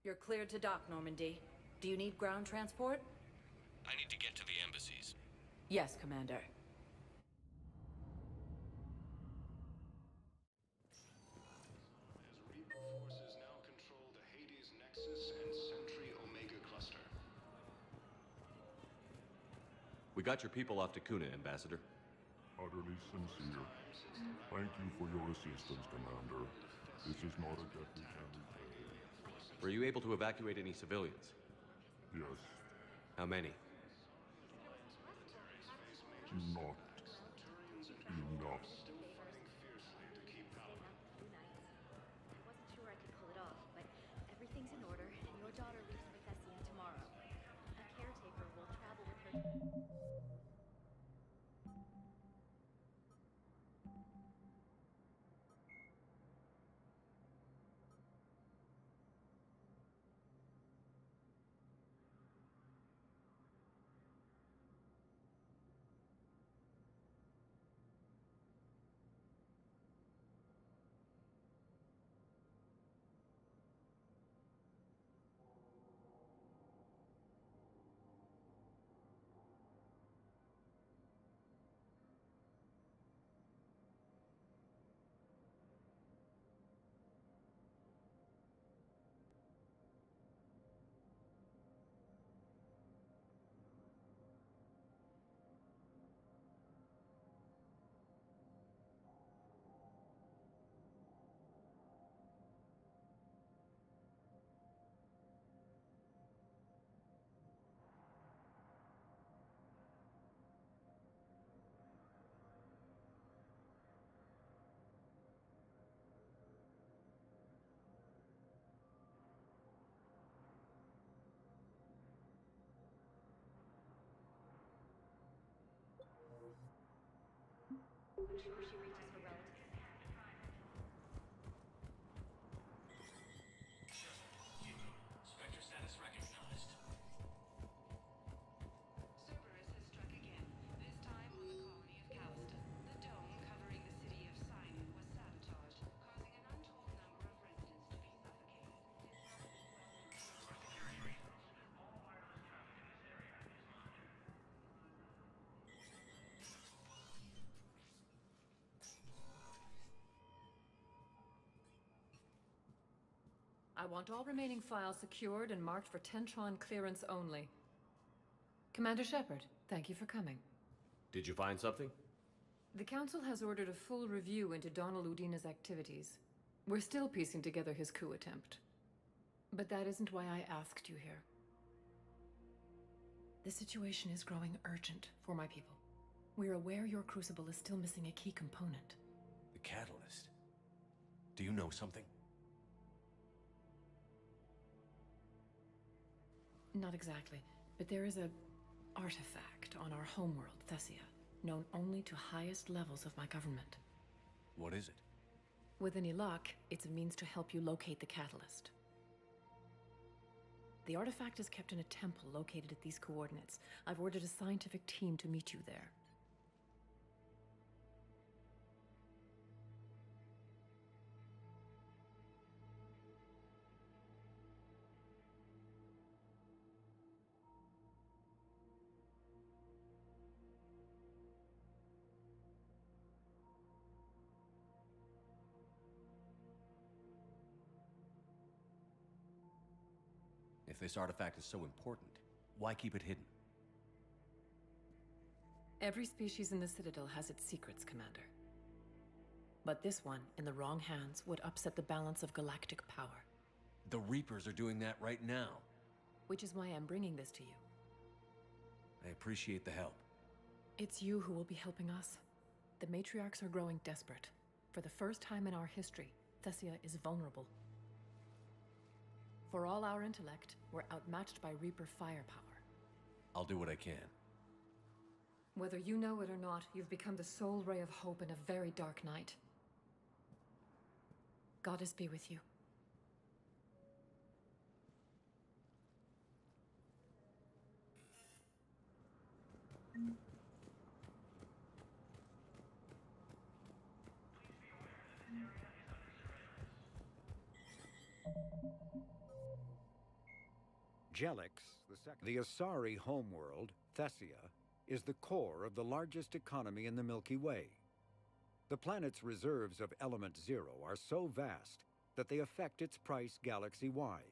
Speaker 19: You're cleared to dock, Normandy. Do you need ground transport?
Speaker 9: I need to get to the embassies.
Speaker 19: Yes, Commander.
Speaker 7: As Reaper forces now control the Hades Nexus and Sentry Omega cluster.
Speaker 8: We got your people off to Kuna, Ambassador.
Speaker 5: Utterly sincere. Thank you for your assistance, Commander. This is not a debt we can repay.
Speaker 8: Were you able to evacuate any civilians?
Speaker 5: Yes.
Speaker 8: How many?
Speaker 5: Not enough.
Speaker 21: I wasn't sure I could pull it off, but everything's in order, and your daughter leaves for Thessia tomorrow. A caretaker will travel with her. Before she reaches her relatives.
Speaker 9: Spectre status recognized.
Speaker 4: Cerberus has struck again, this time on the colony of Calliston. The dome covering the city of Sinai was sabotaged, causing an untold number of residents to be suffocated.
Speaker 10: I want all remaining files secured and marked for Tentron clearance only. Commander Shepard, thank you for coming.
Speaker 8: Did you find something?
Speaker 10: The Council has ordered a full review into Donald Udina's activities. We're still piecing together his coup attempt. But that isn't why I asked you here. The situation is growing urgent for my people. We're aware your crucible is still missing a key component.
Speaker 1: The catalyst. Do you know something?
Speaker 10: Not exactly, but there is a artifact on our homeworld, Thessia, known only to highest levels of my government.
Speaker 1: What is it?
Speaker 10: With any luck, it's a means to help you locate the catalyst. The artifact is kept in a temple located at these coordinates. I've ordered a scientific team to meet you there.
Speaker 1: If this artifact is so important, why keep it hidden?
Speaker 10: Every species in the Citadel has its secrets, Commander. But this one, in the wrong hands, would upset the balance of galactic power.
Speaker 1: The Reapers are doing that right now.
Speaker 10: Which is why I'm bringing this to you.
Speaker 1: I appreciate the help.
Speaker 10: It's you who will be helping us. The matriarchs are growing desperate. For the first time in our history, Thessia is vulnerable. For all our intellect, we're outmatched by Reaper firepower.
Speaker 1: I'll do what I can.
Speaker 10: Whether you know it or not, you've become the sole ray of hope in a very dark night. Goddess be with you.
Speaker 6: Jelix, the Asari homeworld, Thessia, is the core of the largest economy in the Milky Way. The planet's reserves of Element Zero are so vast that they affect its price galaxy-wide.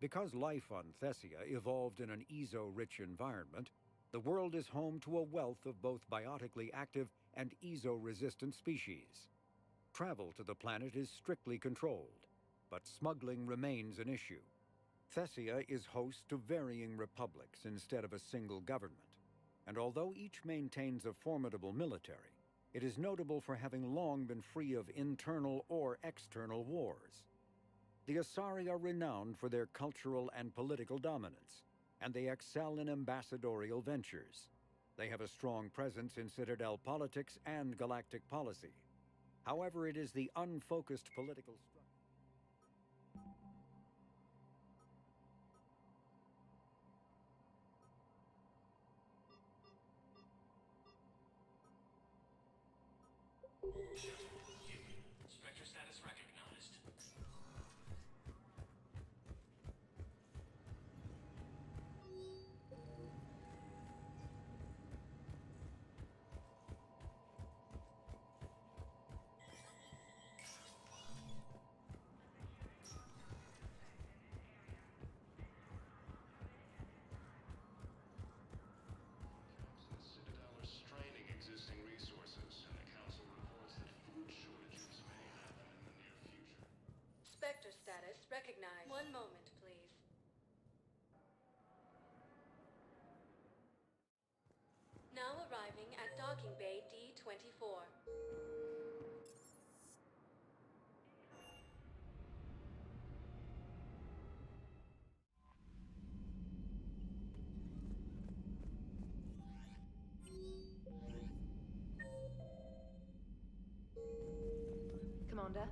Speaker 6: Because life on Thessia evolved in an Ezo-rich environment, the world is home to a wealth of both biotically active and Ezo-resistant species. Travel to the planet is strictly controlled, but smuggling remains an issue. Thessia is host to varying republics instead of a single government, and although each maintains a formidable military, it is notable for having long been free of internal or external wars. The Asari are renowned for their cultural and political dominance, and they excel in ambassadorial ventures. They have a strong presence in Citadel politics and galactic policy. However, it is the unfocused political structure.
Speaker 9: Spectre status recognized.
Speaker 7: Citadel are straining existing resources, and the Council reports that food shortages may happen in the near future.
Speaker 22: Spectre status recognized. One moment, please. Now arriving at Docking Bay D-24.
Speaker 10: Commander?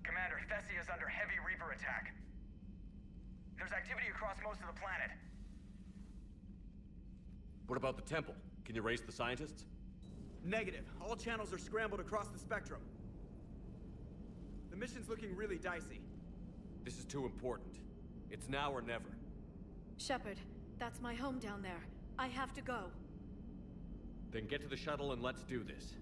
Speaker 12: Commander, Thessia is under heavy Reaper attack. There's activity across most of the planet.
Speaker 1: What about the temple? Can you raise the scientists?
Speaker 16: Negative. All channels are scrambled across the spectrum. The mission's looking really dicey.
Speaker 1: This is too important. It's now or never.
Speaker 14: Shepard, that's my home down there. I have to go.
Speaker 1: Then get to the shuttle and let's do this.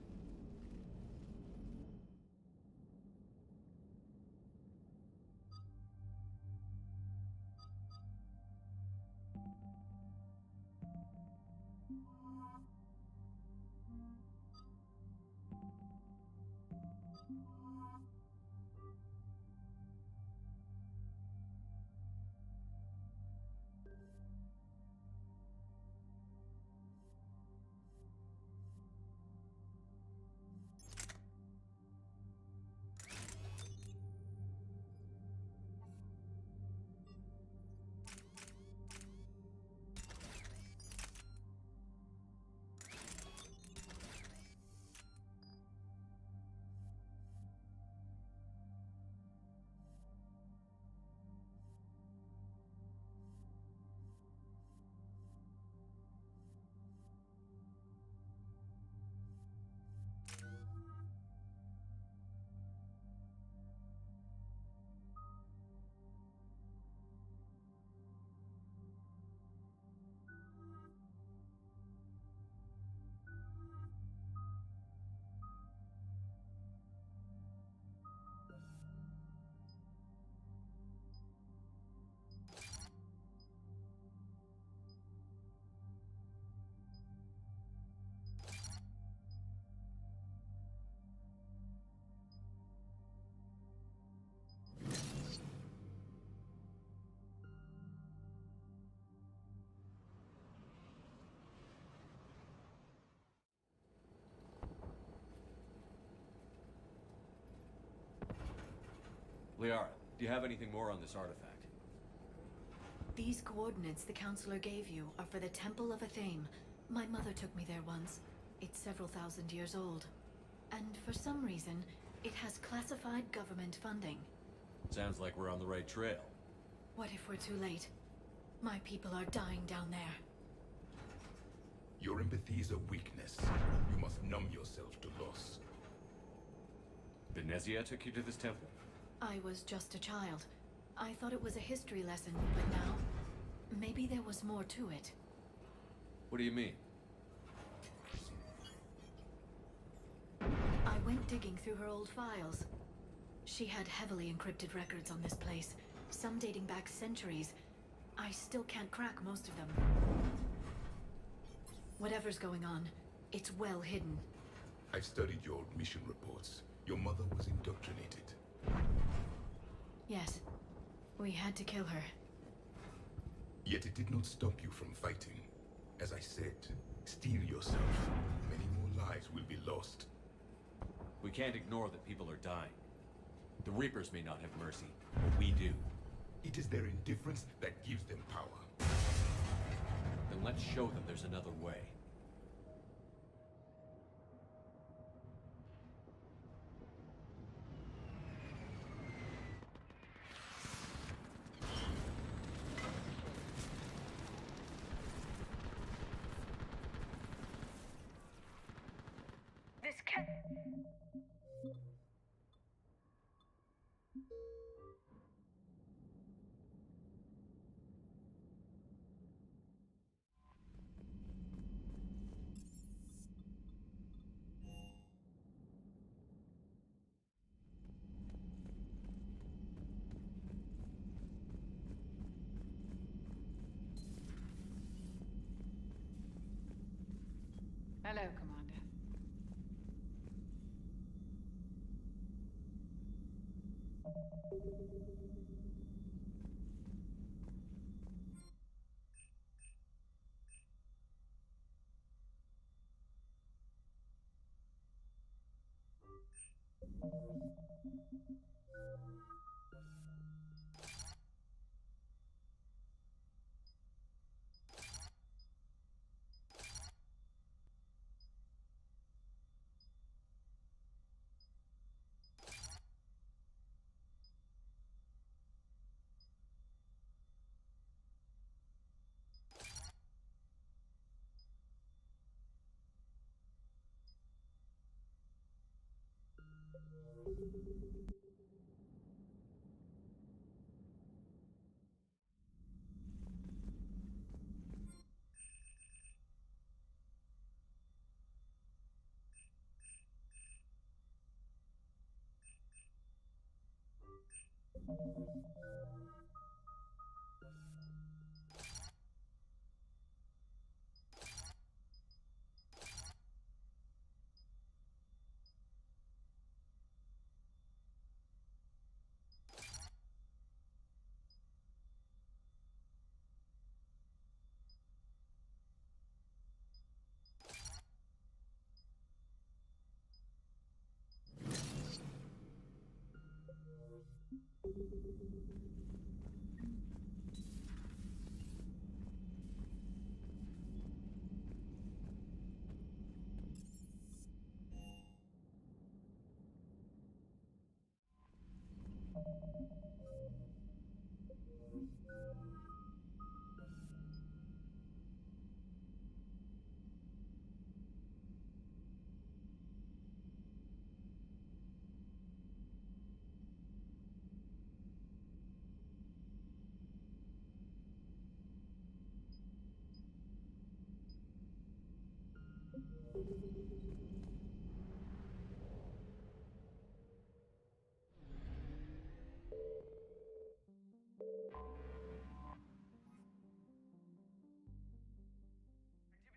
Speaker 8: Liara, do you have anything more on this artifact?
Speaker 14: These coordinates the counselor gave you are for the Temple of Athame. My mother took me there once. It's several thousand years old. And for some reason, it has classified government funding.
Speaker 8: Sounds like we're on the right trail.
Speaker 14: What if we're too late? My people are dying down there.
Speaker 11: Your empathy is a weakness. You must numb yourself to loss.
Speaker 8: Venezia took you to this temple?
Speaker 14: I was just a child. I thought it was a history lesson, but now, maybe there was more to it.
Speaker 8: What do you mean?
Speaker 14: I went digging through her old files. She had heavily encrypted records on this place, some dating back centuries. I still can't crack most of them. Whatever's going on, it's well hidden.
Speaker 11: I've studied your old mission reports. Your mother was indoctrinated.
Speaker 14: Yes, we had to kill her.
Speaker 11: Yet it did not stop you from fighting. As I said, steel yourself. Many more lives will be lost.
Speaker 8: We can't ignore that people are dying. The Reapers may not have mercy, but we do.
Speaker 11: It is their indifference that gives them power.
Speaker 8: Then let's show them there's another way.
Speaker 20: This can...
Speaker 18: Hello, Commander.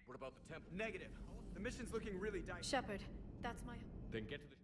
Speaker 1: What about the temple?
Speaker 16: Negative. The mission's looking really dicey.
Speaker 14: Shepard, that's my...
Speaker 1: Then get to the...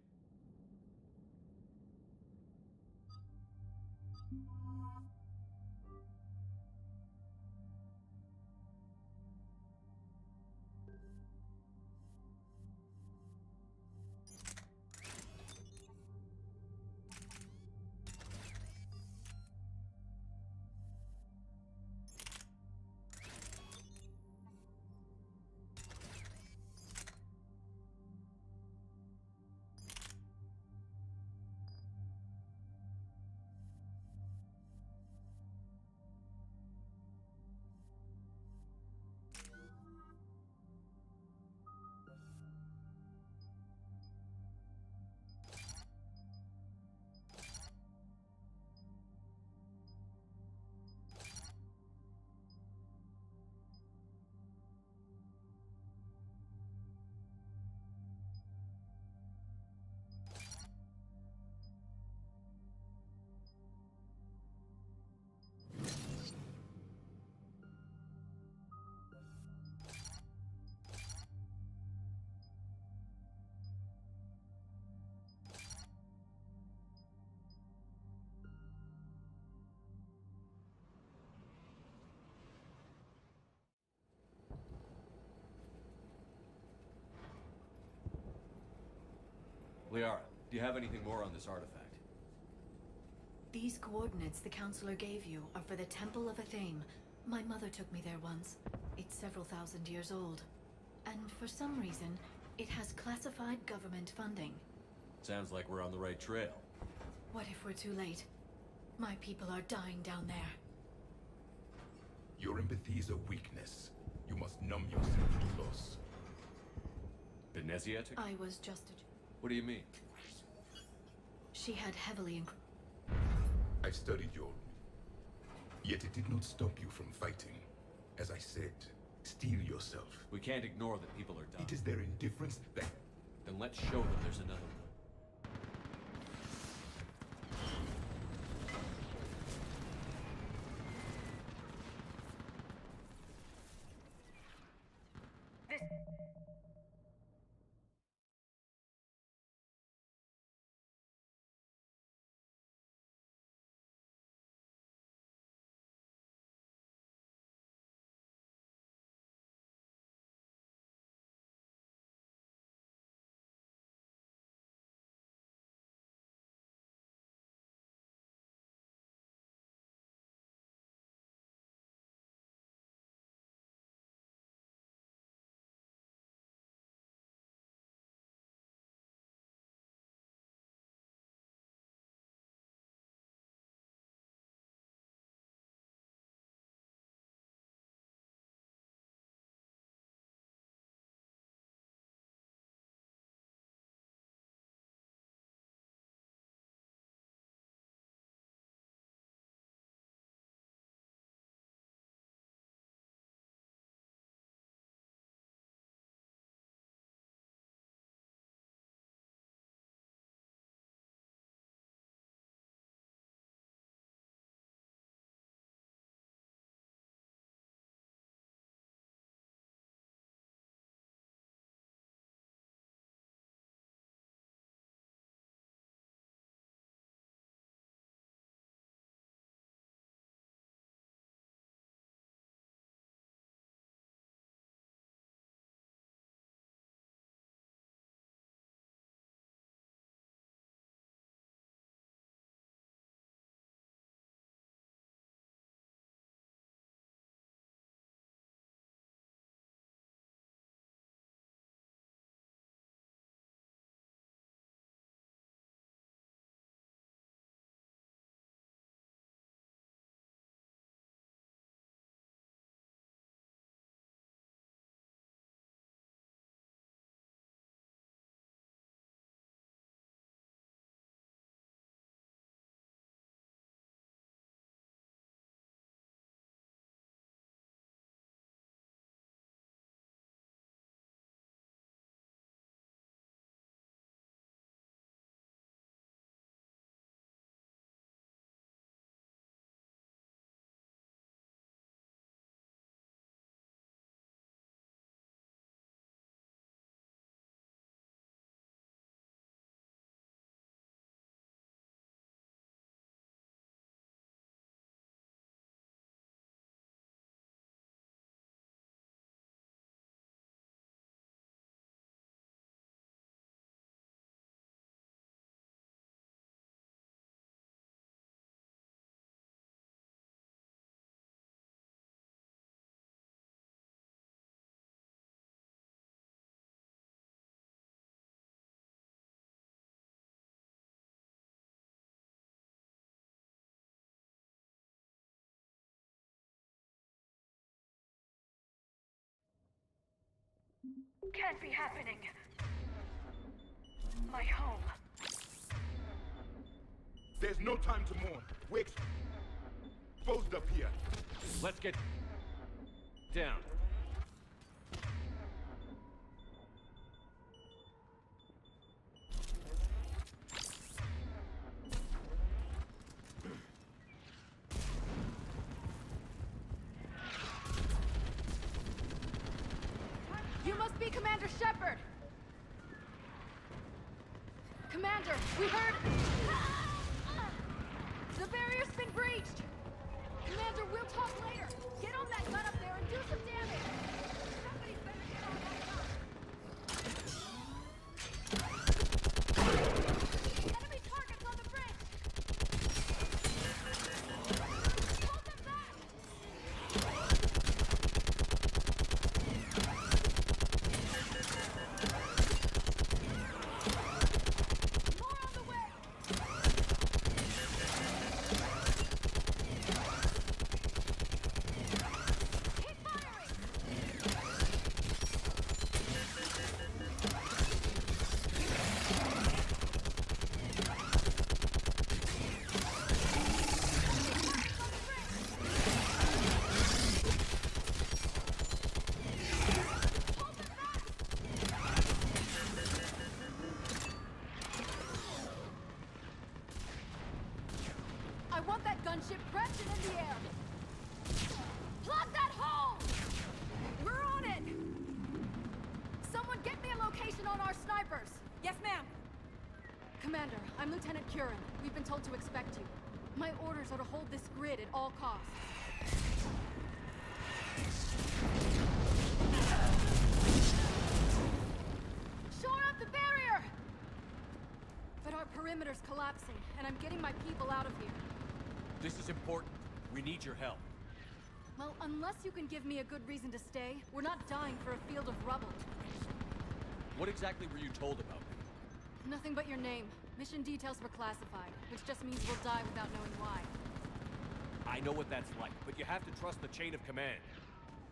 Speaker 8: Liara, do you have anything more on this artifact?
Speaker 14: These coordinates the Counselor gave you are for the Temple of Athame. My mother took me there once. It's several thousand years old. And for some reason, it has classified government funding.
Speaker 8: Sounds like we're on the right trail.
Speaker 14: What if we're too late? My people are dying down there.
Speaker 11: Your empathy is a weakness. You must numb yourself to loss.
Speaker 8: Benezia took...
Speaker 14: I was just a...
Speaker 8: What do you mean?
Speaker 14: She had heavily
Speaker 11: I've studied your... Yet it did not stop you from fighting. As I said, steel yourself.
Speaker 8: We can't ignore that people are dying.
Speaker 11: It is their indifference that...
Speaker 8: Then let's show them there's another one.
Speaker 3: Can't be happening. My home.
Speaker 11: There's no time to mourn. We're exposed up here.
Speaker 1: Let's get down.
Speaker 3: You must be Commander Shepard! Commander, we heard... The barrier's been breached! Commander, we'll talk later! Get on that gun up there and do some damage! Somebody's better get on that gun! gunship prepped and in the air! Plug that hole! We're on it! Someone get me a location on our snipers!
Speaker 15: Yes, ma'am!
Speaker 3: Commander, I'm Lieutenant Curran. We've been told to expect you. My orders are to hold this grid at all costs. Shore up the barrier! But our perimeter's collapsing, and I'm getting my people out of here.
Speaker 1: This is important. We need your help.
Speaker 3: Well, unless you can give me a good reason to stay, we're not dying for a field of rubble.
Speaker 1: What exactly were you told about me?
Speaker 3: Nothing but your name. Mission details were classified, which just means we'll die without knowing why.
Speaker 1: I know what that's like, but you have to trust the chain of command.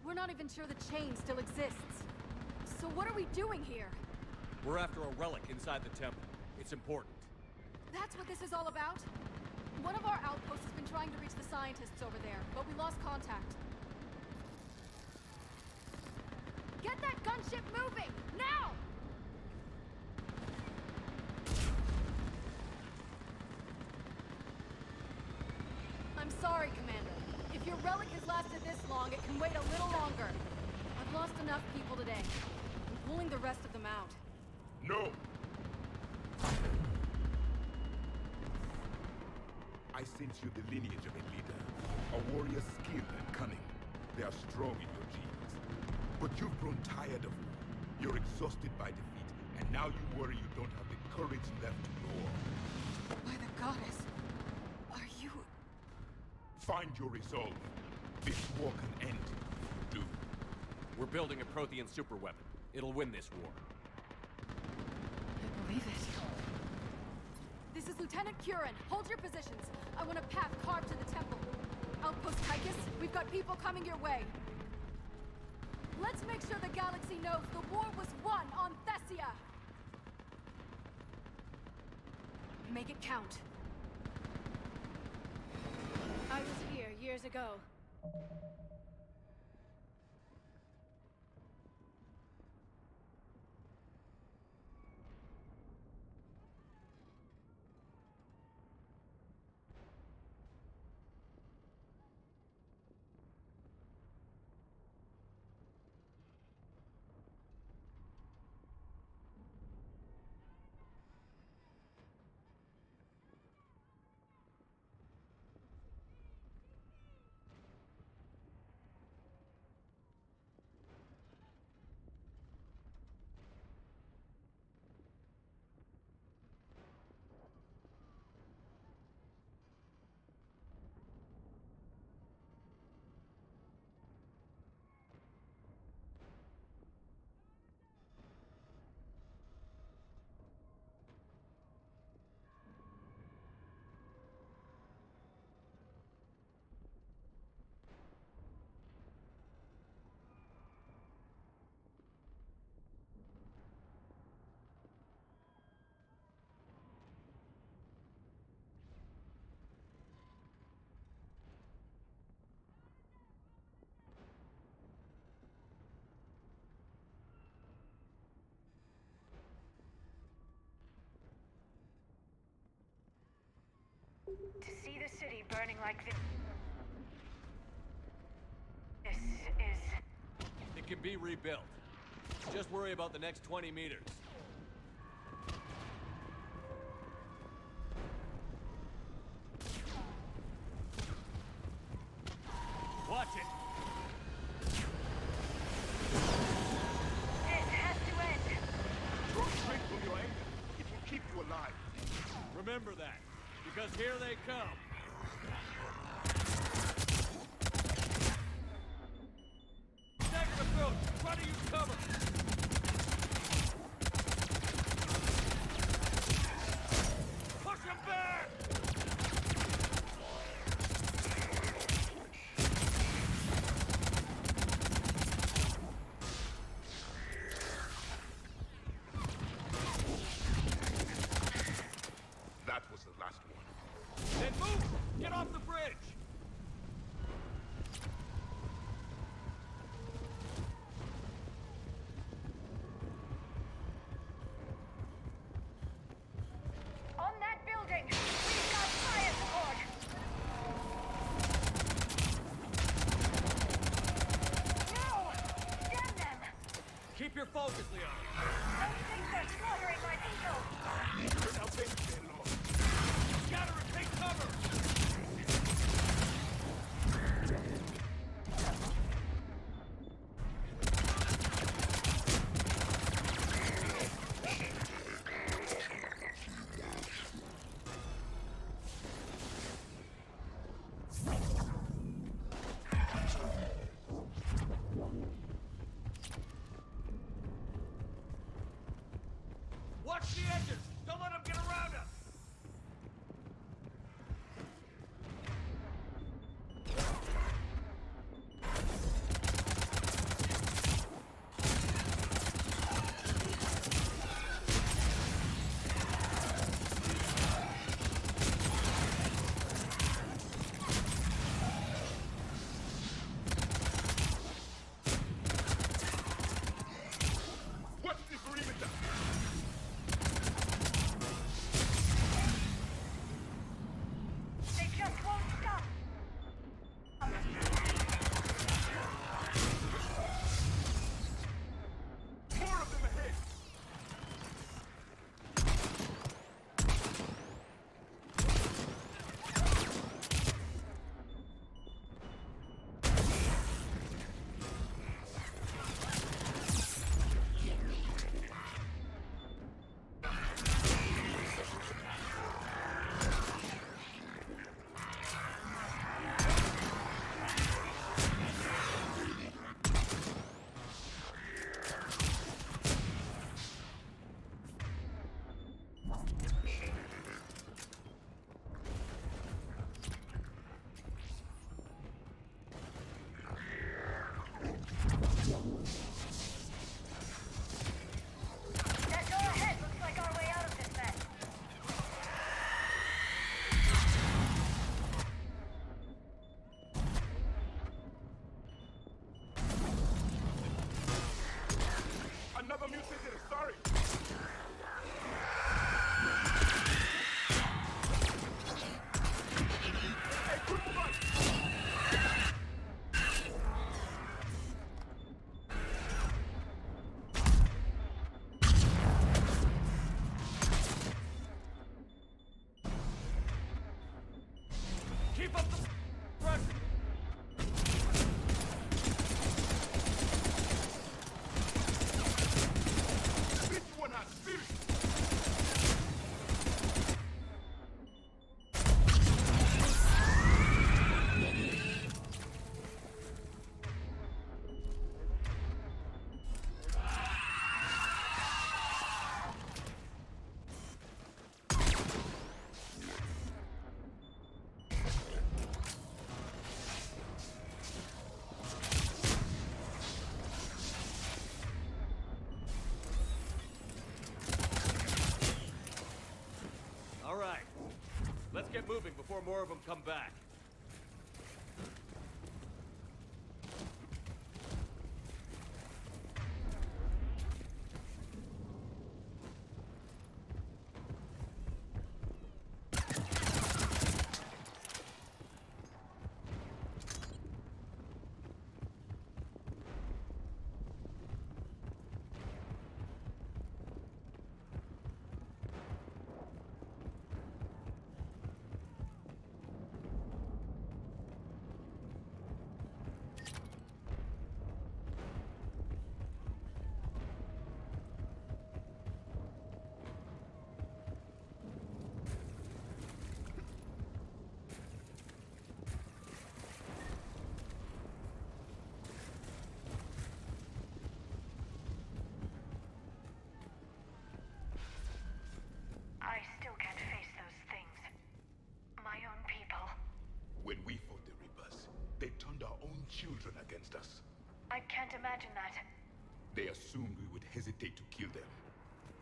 Speaker 3: We're not even sure the chain still exists. So what are we doing here?
Speaker 1: We're after a relic inside the temple. It's important.
Speaker 3: That's what this is all about? One of our outposts has been trying to reach the scientists over there, but we lost contact. Get that gunship moving! Now! I'm sorry, Commander. If your relic has lasted this long, it can wait a little longer. I've lost enough people today. I'm pulling the rest of them out.
Speaker 11: No! I sense you the lineage of a leader. A warrior's skill and cunning. They are strong in your genes. But you've grown tired of war. You're exhausted by defeat, and now you worry you don't have the courage left to go on.
Speaker 3: By the goddess, are you...
Speaker 11: Find your resolve. This war can end. Do.
Speaker 1: We're building a Prothean superweapon. It'll win this war.
Speaker 3: I believe it. This is Lieutenant Curran. Hold your positions. I want a path carved to the temple. Outpost Tychus, we've got people coming your way. Let's make sure the galaxy knows the war was won on Thessia. Make it count.
Speaker 15: I was here years ago.
Speaker 20: To see the city burning like this is...
Speaker 1: It can be rebuilt. Just worry about the next 20 meters. Watch it!
Speaker 20: This has to end!
Speaker 11: Draw strength from your anger. It will keep you alive.
Speaker 1: Remember that, because here they come. Staggered approach! Try to use cover! Push him back!
Speaker 11: That was the last one.
Speaker 1: Then move! Get off the bridge! focus, Leon.
Speaker 20: Those things are slaughtering my people!
Speaker 1: Scatter and take cover! Watch the edges! Don't let them get around us!
Speaker 11: What's the perimeter?
Speaker 20: They just won't stop!
Speaker 11: More of them ahead!
Speaker 20: That door ahead looks like our way out of this mess.
Speaker 11: Another mutated, sorry! Hey, quick run!
Speaker 1: Keep up the pressure!
Speaker 11: This one has spirit!
Speaker 1: All right. Let's get moving before more of them come back.
Speaker 20: I still can't face those things. My own people.
Speaker 11: When we fought the Reapers, they turned our own children against us.
Speaker 20: I can't imagine that.
Speaker 11: They assumed we would hesitate to kill them.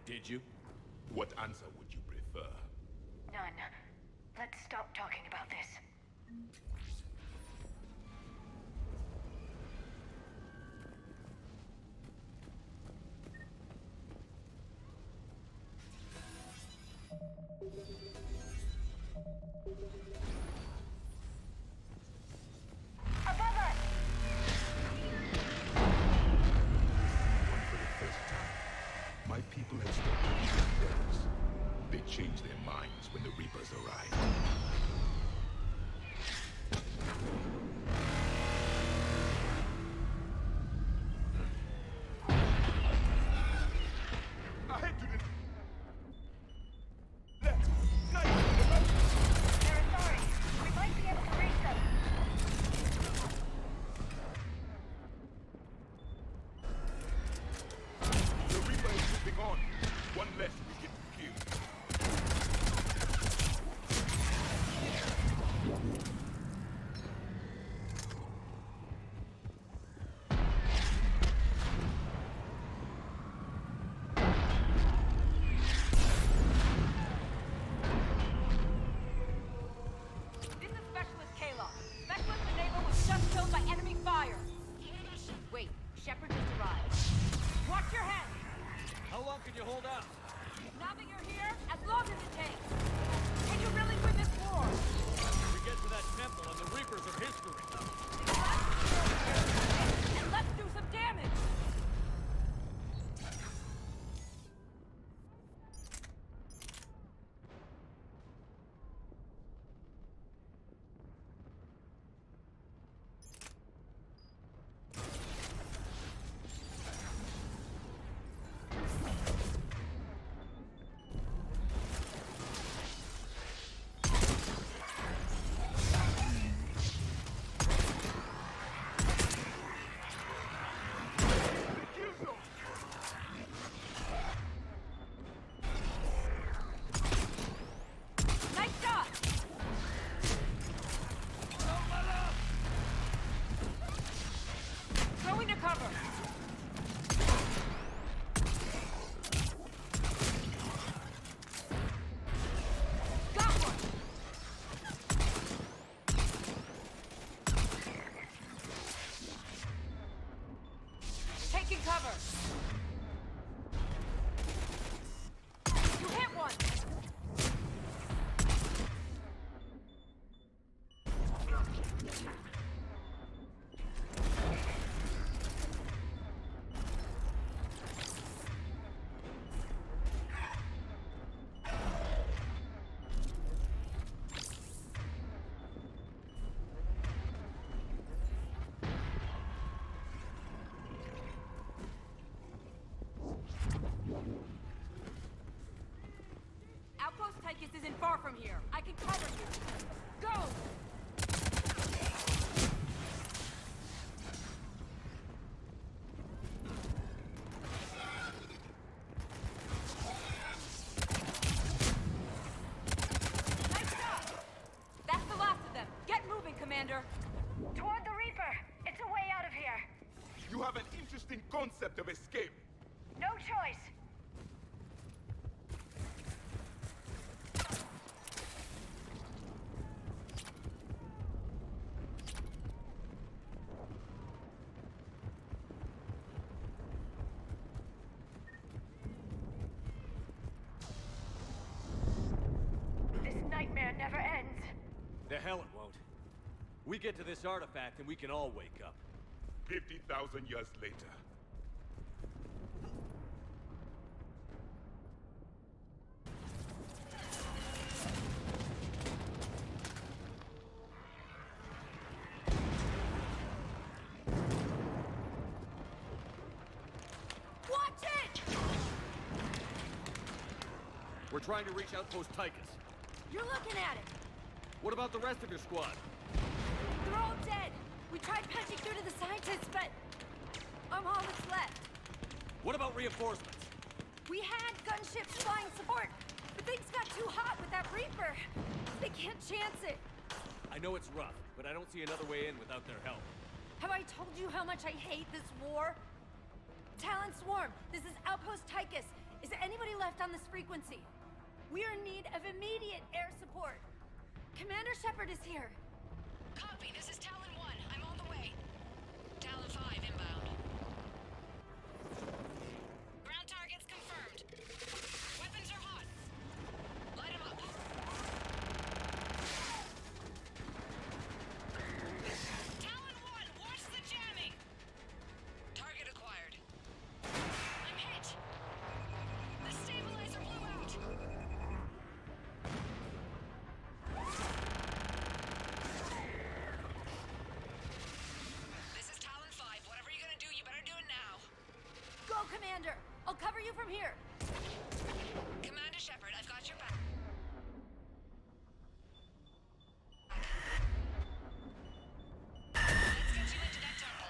Speaker 1: Did you?
Speaker 11: What answer would you prefer?
Speaker 20: None. Let's stop talking about this.
Speaker 11: For the first time. best we get killed.
Speaker 20: This is Specialist Kayla. Specialist Enable was just killed by enemy fire. Wait, Shepard just arrived. Watch your head.
Speaker 1: How long can you hold out?
Speaker 20: Now that you're here, as long as it takes. Can you really win this war?
Speaker 1: We get to that temple and the Reapers are history.
Speaker 20: And let's do some damage. Nice shot. Going to cover. Got one. Taking cover. You hit one. Outpost Tychus isn't far from here. I can cover you. Go! Nice shot! That's the last of them. Get moving, Commander.
Speaker 21: Toward the Reaper. It's a way out of here.
Speaker 11: You have an interesting concept of escape.
Speaker 21: No choice. This nightmare never ends.
Speaker 1: The hell it won't. We get to this artifact and we can all wake up.
Speaker 11: 50,000 years later.
Speaker 20: Watch it!
Speaker 1: We're trying to reach Outpost Tychus.
Speaker 20: You're looking at it.
Speaker 1: What about the rest of your squad?
Speaker 20: They're all dead. We tried punching through to the scientists, but I'm all that's left.
Speaker 1: What about reinforcements?
Speaker 20: We had gunships flying support, but things got too hot with that Reaper. They can't chance it.
Speaker 1: I know it's rough, but I don't see another way in without their help.
Speaker 20: Have I told you how much I hate this war? Talon Swarm, this is Outpost Tychus. Is anybody left on this frequency? We are in need of immediate air support. Commander Shepard is here.
Speaker 10: Copy, this is Talon 1. I'm on the way. Talon 5 inbound. Ground targets confirmed. Weapons are hot. Light 'em up. Talon 1, watch the jamming. Target acquired. I'm hit. The stabilizer blew out. This is Talon 5. Whatever you're gonna do, you better do it now.
Speaker 20: Go, Commander! I'll cover you from here.
Speaker 10: Commander Shepard, I've got your back. Let's get you into that temple.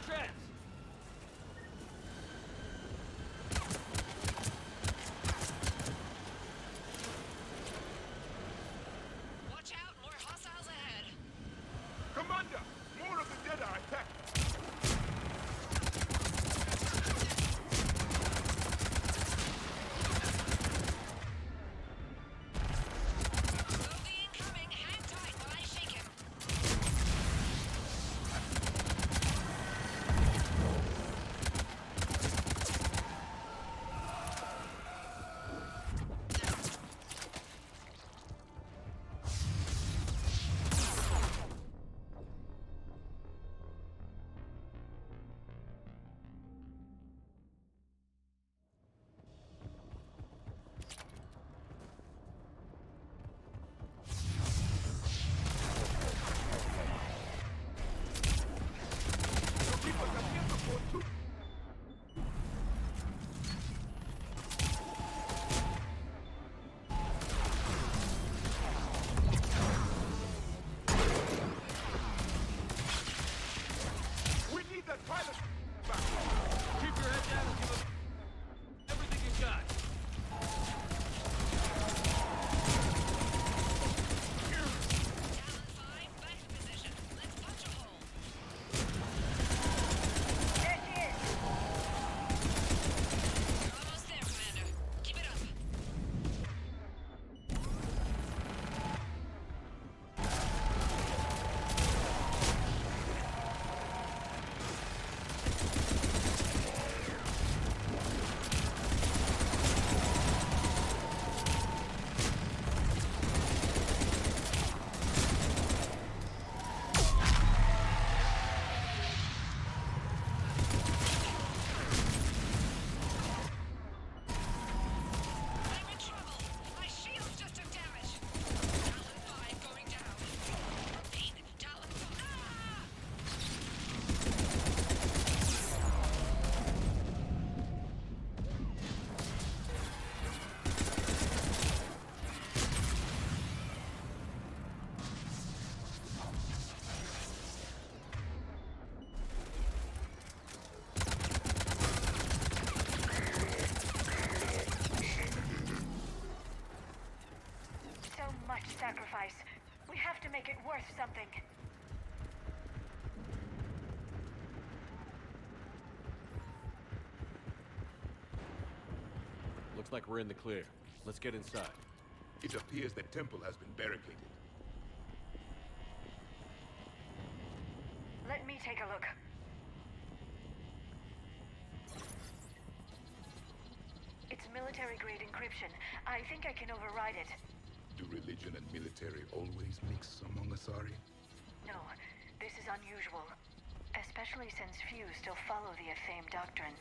Speaker 1: chance!
Speaker 13: Watch out, more hostiles ahead.
Speaker 11: Commander! More of the dead are attacking!
Speaker 13: Bogey incoming. Hang tight while I shake him.
Speaker 11: We need that pilot back!
Speaker 1: Keep your head down and give us everything you got.
Speaker 13: Fine, back in position. Let's punch a hole.
Speaker 20: There she is!
Speaker 13: You're almost there, Commander. Keep it up. I'm in trouble. My shields just took damage. Talon 5 going down. Repeat, Talon 5. Ah!
Speaker 20: So much sacrifice. We have to make it worth something.
Speaker 1: Looks like we're in the clear. Let's get inside.
Speaker 11: It appears the temple has been barricaded.
Speaker 20: Let me take a look. It's military-grade encryption. I think I can override it.
Speaker 11: Do religion and military always mix among Asari?
Speaker 20: No, this is unusual. Especially since few still follow the Athame doctrine.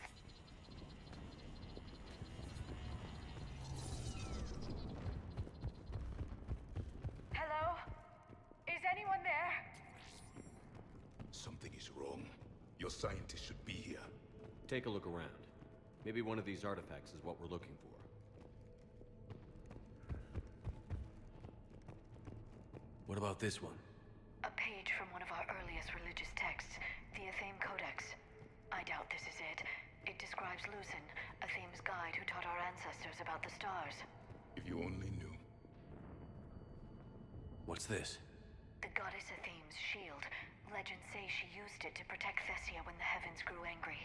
Speaker 20: Hello? Is anyone there?
Speaker 11: Something is wrong. Your scientists should be here.
Speaker 8: Take a look around. Maybe one of these artifacts is what we're looking for.
Speaker 1: What about this one?
Speaker 20: A page from one of our earliest religious texts, the Athame Codex. I doubt this is it. It describes Lucen, Athame's guide who taught our ancestors about the stars.
Speaker 11: If you only knew.
Speaker 1: What's this?
Speaker 20: The goddess Athame's shield. Legends say she used it to protect Thessia when the heavens grew angry.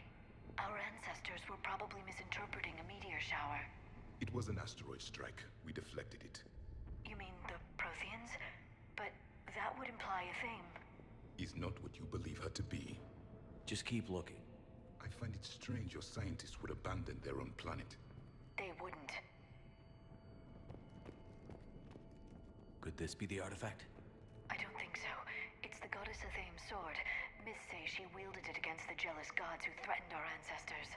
Speaker 20: Our ancestors were probably misinterpreting a meteor shower.
Speaker 11: It was an asteroid strike. We deflected it.
Speaker 20: You mean the Protheans? But that would imply Athame.
Speaker 11: Is not what you believe her to be.
Speaker 1: Just keep looking.
Speaker 11: I find it strange your scientists would abandon their own planet.
Speaker 20: They wouldn't.
Speaker 1: Could this be the artifact?
Speaker 20: I don't think so. It's the goddess Athame's sword. Myths say she wielded it against the jealous gods who threatened our ancestors.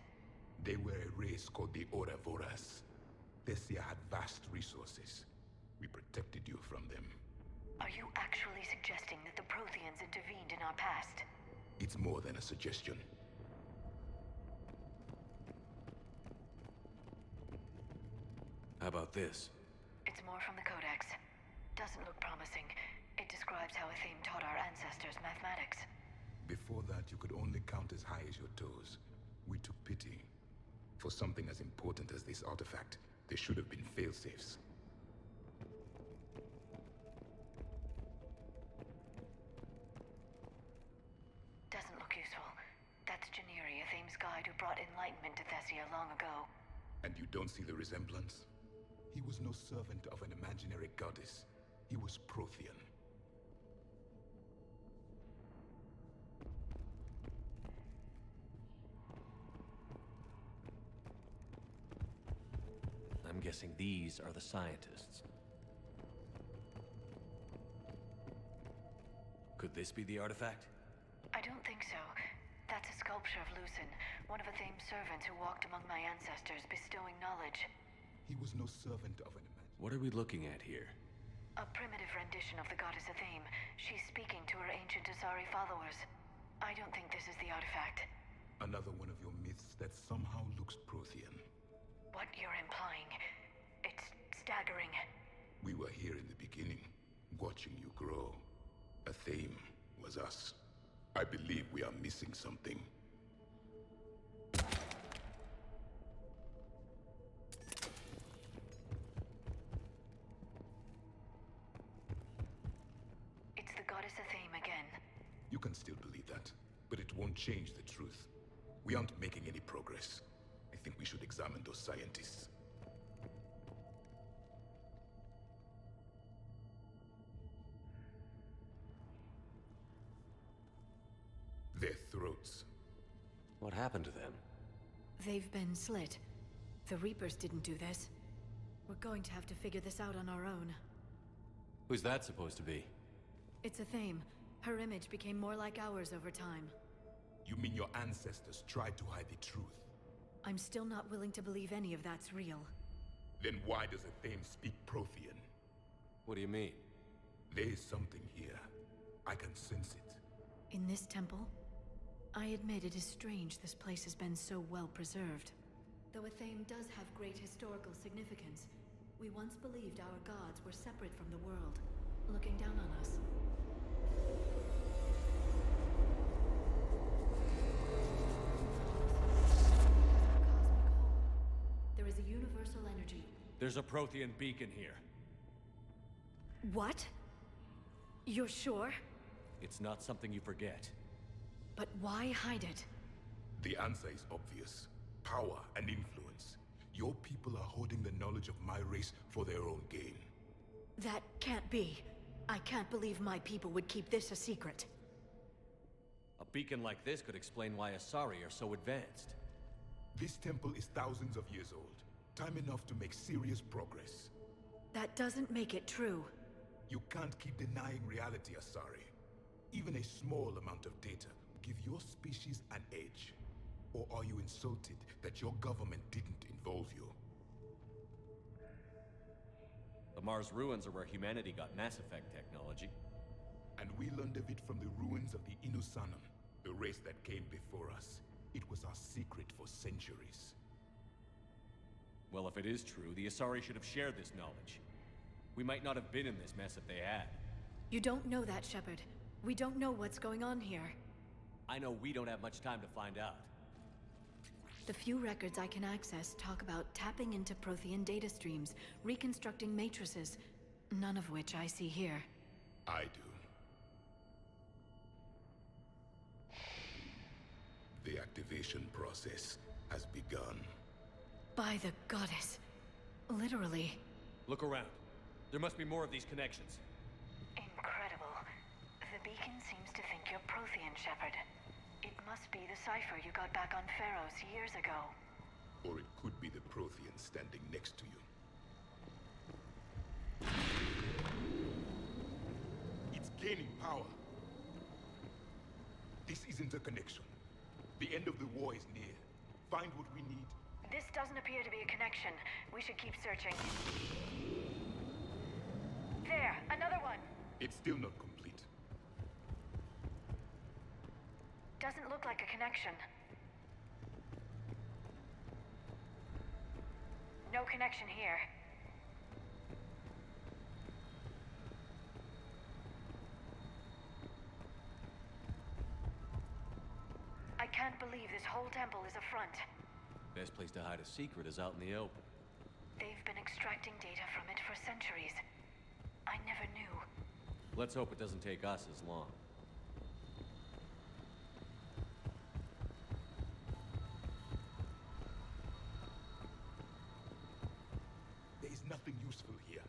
Speaker 11: They were a race called the Ouroboros. Thessia had vast resources. We protected you from them.
Speaker 20: Are you actually suggesting that the Protheans intervened in our past?
Speaker 11: It's more than a suggestion.
Speaker 1: How about this?
Speaker 20: It's more from the Codex. Doesn't look promising. It describes how Athame taught our ancestors mathematics.
Speaker 11: Before that, you could only count as high as your toes. We took pity. For something as important as this artifact, there should have been failsafes.
Speaker 14: Doesn't look useful. That's Janiri, Athame's guide who brought enlightenment to Thessia long ago.
Speaker 11: And you don't see the resemblance? He was no servant of an imaginary goddess. He was Prothean.
Speaker 1: I'm guessing these are the scientists. Could this be the artifact?
Speaker 14: I don't think so. That's a sculpture of Lucen, one of Athame's servants who walked among my ancestors, bestowing knowledge.
Speaker 11: He was no servant of an
Speaker 1: What are we looking at here?
Speaker 14: A primitive rendition of the goddess Athame. She's speaking to her ancient Asari followers. I don't think this is the artifact.
Speaker 11: Another one of your myths that somehow looks Prothean.
Speaker 14: What you're implying, it's staggering.
Speaker 11: We were here in the beginning, watching you grow. Athame was us. I believe we are missing something.
Speaker 14: It's the goddess Athame again.
Speaker 11: You can still believe that, but it won't change the truth. We aren't making any progress. I think we should examine those scientists. Their throats.
Speaker 1: What happened to them?
Speaker 14: They've been slit. The Reapers didn't do this. We're going to have to figure this out on our own.
Speaker 1: Who's that supposed to be?
Speaker 14: It's Athame. Her image became more like ours over time.
Speaker 11: You mean your ancestors tried to hide the truth?
Speaker 14: I'm still not willing to believe any of that's real.
Speaker 11: Then why does Athame speak Prothean?
Speaker 1: What do you mean?
Speaker 11: There is something here. I can sense it.
Speaker 14: In this temple? I admit it is strange this place has been so well preserved. Though Athame does have great historical significance, we once believed our gods were separate from the world, looking down on us. There is a universal energy.
Speaker 1: There's a Prothean beacon here.
Speaker 14: What? You're sure?
Speaker 1: It's not something you forget.
Speaker 14: But why hide it?
Speaker 11: The answer is obvious. Power and influence. Your people are holding the knowledge of my race for their own gain.
Speaker 14: That can't be. I can't believe my people would keep this a secret.
Speaker 1: A beacon like this could explain why Asari are so advanced.
Speaker 11: This temple is thousands of years old. Time enough to make serious progress.
Speaker 14: That doesn't make it true.
Speaker 11: You can't keep denying reality, Asari. Even a small amount of data will give your species an edge. Or are you insulted that your government didn't involve you?
Speaker 1: The Mars ruins are where humanity got Mass Effect technology.
Speaker 11: And we learned of it from the ruins of the Inusanum, the race that came before us. It was our secret for centuries.
Speaker 1: Well, if it is true, the Asari should have shared this knowledge. We might not have been in this mess if they had.
Speaker 14: You don't know that, Shepard. We don't know what's going on here.
Speaker 1: I know we don't have much time to find out.
Speaker 14: The few records I can access talk about tapping into Prothean data streams, reconstructing matrices, none of which I see here.
Speaker 11: I do. The activation process has begun.
Speaker 14: By the goddess. Literally.
Speaker 1: Look around. There must be more of these connections.
Speaker 14: Incredible. The beacon seems to think you're Prothean, Shepard. It must be the cipher you got back on Pharaohs years ago.
Speaker 11: Or it could be the Prothean standing next to you. It's gaining power. This isn't a connection. The end of the war is near. Find what we need.
Speaker 14: This doesn't appear to be a connection. We should keep searching. There, another one.
Speaker 11: It's still not complete.
Speaker 14: Doesn't look like a connection. No connection here. whole temple is a front.
Speaker 8: Best place to hide a secret is out in the open.
Speaker 14: They've been extracting data from it for centuries. I never knew.
Speaker 8: Let's hope it doesn't take us as long.
Speaker 11: There is nothing useful here.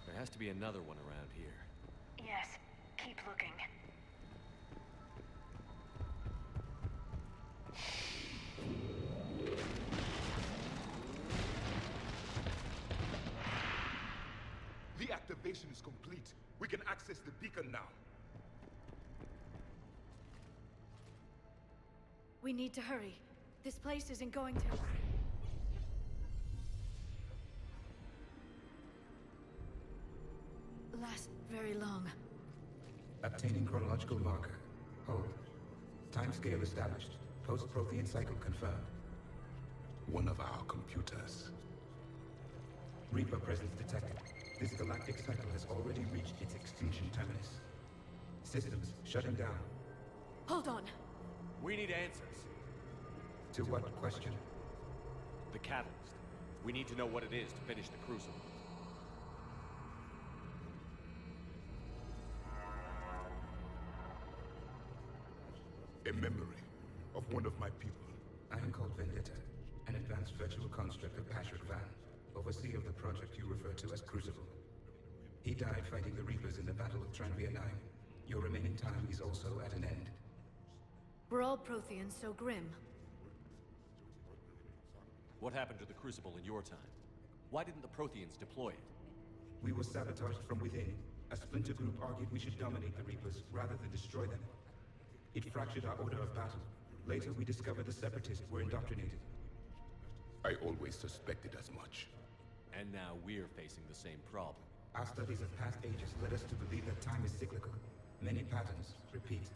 Speaker 8: There has to be another one around here.
Speaker 14: Yes, keep looking.
Speaker 11: The activation is complete. We can access the beacon now.
Speaker 15: We need to hurry. This place isn't going to... last very long.
Speaker 2: Obtaining chronological marker. Hold. Timescale established. Post-Prothean cycle confirmed.
Speaker 11: One of our computers.
Speaker 2: Reaper presence detected. This galactic cycle has already reached its extinction terminus. Systems shutting down.
Speaker 15: Hold on.
Speaker 8: We need answers.
Speaker 2: To what question?
Speaker 8: The catalyst. We need to know what it is to finish the Crucible.
Speaker 11: A memory of one of my people.
Speaker 2: I am called Vendetta, an advanced virtual construct of Patrick Van, overseer of the project you refer to as Crucible. He died fighting the Reapers in the Battle of Tranvia 9. Your remaining time is also at an end.
Speaker 15: Were all Protheans so grim?
Speaker 8: What happened to the Crucible in your time? Why didn't the Protheans deploy it?
Speaker 2: We were sabotaged from within. A splinter group argued we should dominate the Reapers rather than destroy them. It fractured our order of battle. Later, we discovered the Separatists were indoctrinated.
Speaker 11: I always suspected as much.
Speaker 8: And now we're facing the same problem.
Speaker 2: Our studies of past ages led us to believe that time is cyclical. Many patterns repeat.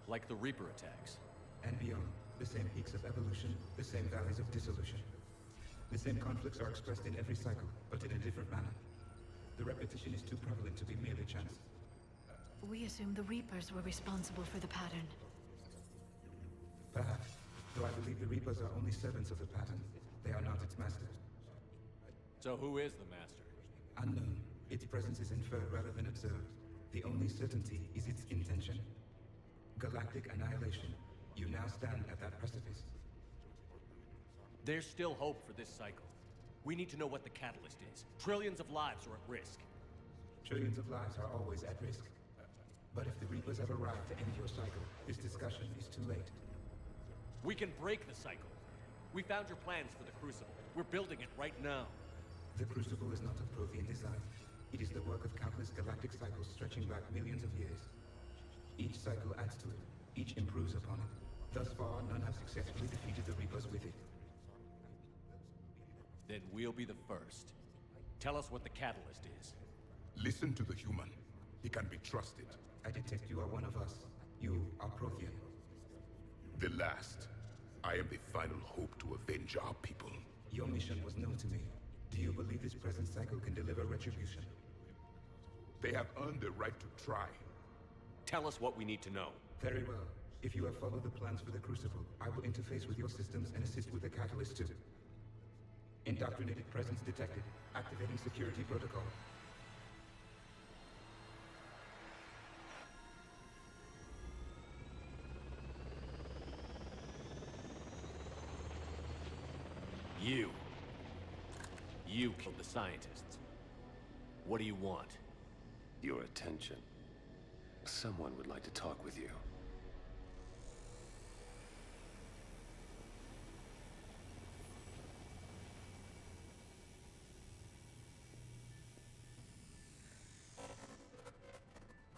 Speaker 8: Like the Reaper attacks.
Speaker 2: And beyond, the same peaks of evolution, the same valleys of dissolution. The same conflicts are expressed in every cycle, but in a different manner. The repetition is too prevalent to be merely chance.
Speaker 14: We assumed the Reapers were responsible for the pattern.
Speaker 2: Perhaps, though I believe the Reapers are only servants of the pattern. They are not its masters.
Speaker 8: So who is the master?
Speaker 2: Unknown. Its presence is inferred rather than observed. The only certainty is its intention. Galactic annihilation. You now stand at that precipice.
Speaker 1: There's still hope for this cycle. We need to know what the catalyst is. Trillions of lives are at risk.
Speaker 2: Trillions of lives are always at risk. But if the Reapers have arrived to end your cycle, this discussion is too late.
Speaker 1: We can break the cycle. We found your plans for the Crucible. We're building it right now.
Speaker 2: The Crucible is not of Prothean design. It is the work of countless galactic cycles stretching back millions of years. Each cycle adds to it. Each improves upon it. Thus far, none have successfully defeated the Reapers with it.
Speaker 1: Then we'll be the first. Tell us what the catalyst is.
Speaker 11: Listen to the human. He can be trusted.
Speaker 2: I detect you are one of us. You are Prothean.
Speaker 11: The last. I am the final hope to avenge our people.
Speaker 2: Your mission was known to me. Do you believe this present cycle can deliver retribution?
Speaker 11: They have earned the right to try.
Speaker 1: Tell us what we need to know.
Speaker 2: Very well. If you have followed the plans for the Crucible, I will interface with your systems and assist with the catalyst too. Indoctrinated presence detected. Activating security protocol.
Speaker 1: You killed the scientists. What do you want?
Speaker 17: Your attention. Someone would like to talk with you.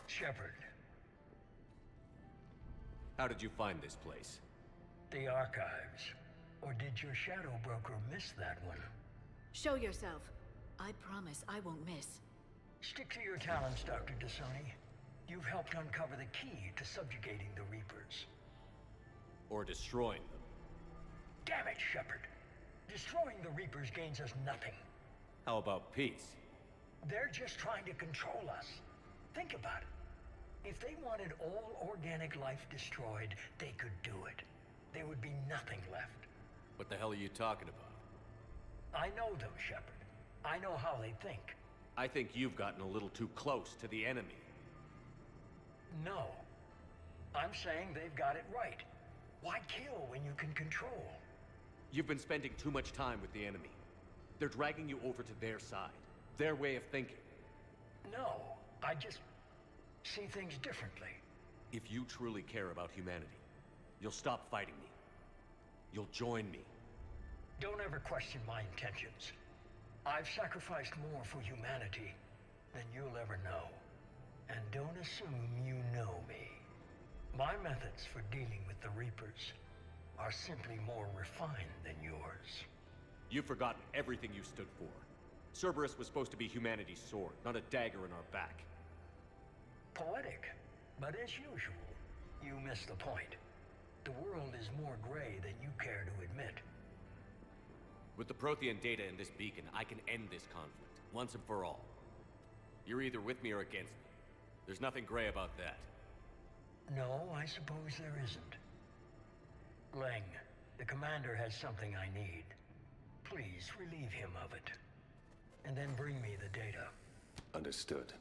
Speaker 23: Shepard.
Speaker 1: How did you find this place?
Speaker 23: The archives. Or did your shadow broker miss that one?
Speaker 14: Show yourself. I promise I won't miss.
Speaker 23: Stick to your talents, Dr. Dasoni. You've helped uncover the key to subjugating the Reapers.
Speaker 1: Or destroying them.
Speaker 23: Damn it, Shepard. Destroying the Reapers gains us nothing.
Speaker 1: How about peace?
Speaker 23: They're just trying to control us. Think about it. If they wanted all organic life destroyed, they could do it. There would be nothing left.
Speaker 8: What the hell are you talking about?
Speaker 23: I know them, Shepard. I know how they think.
Speaker 8: I think you've gotten a little too close to the enemy.
Speaker 23: No. I'm saying they've got it right. Why kill when you can control?
Speaker 8: You've been spending too much time with the enemy. They're dragging you over to their side. Their way of thinking.
Speaker 23: No, I just see things differently.
Speaker 8: If you truly care about humanity, you'll stop fighting me. You'll join me.
Speaker 23: Don't ever question my intentions. I've sacrificed more for humanity than you'll ever know. And don't assume you know me. My methods for dealing with the Reapers are simply more refined than yours.
Speaker 8: You've forgotten everything you stood for. Cerberus was supposed to be humanity's sword, not a dagger in our back.
Speaker 23: Poetic, but as usual, you miss the point. The world is more gray than you care to admit.
Speaker 8: With the Prothean data in this beacon, I can end this conflict, once and for all. You're either with me or against me. There's nothing gray about that.
Speaker 23: No, I suppose there isn't. Leng, the commander has something I need. Please relieve him of it. And then bring me the data.
Speaker 17: Understood.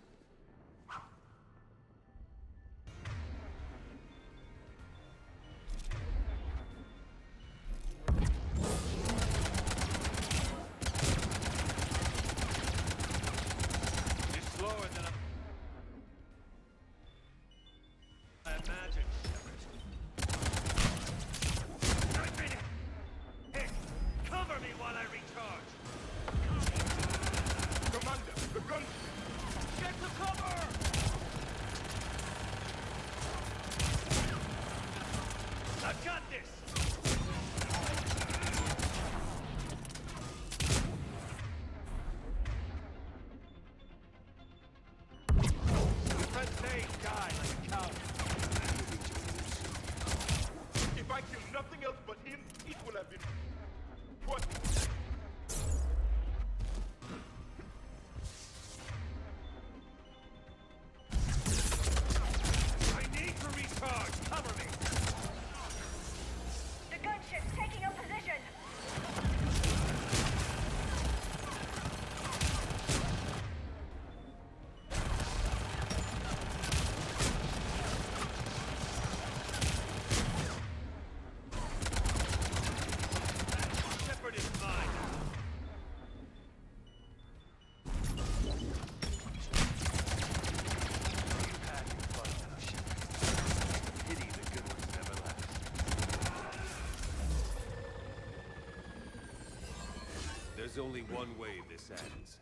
Speaker 17: There's only one way this ends.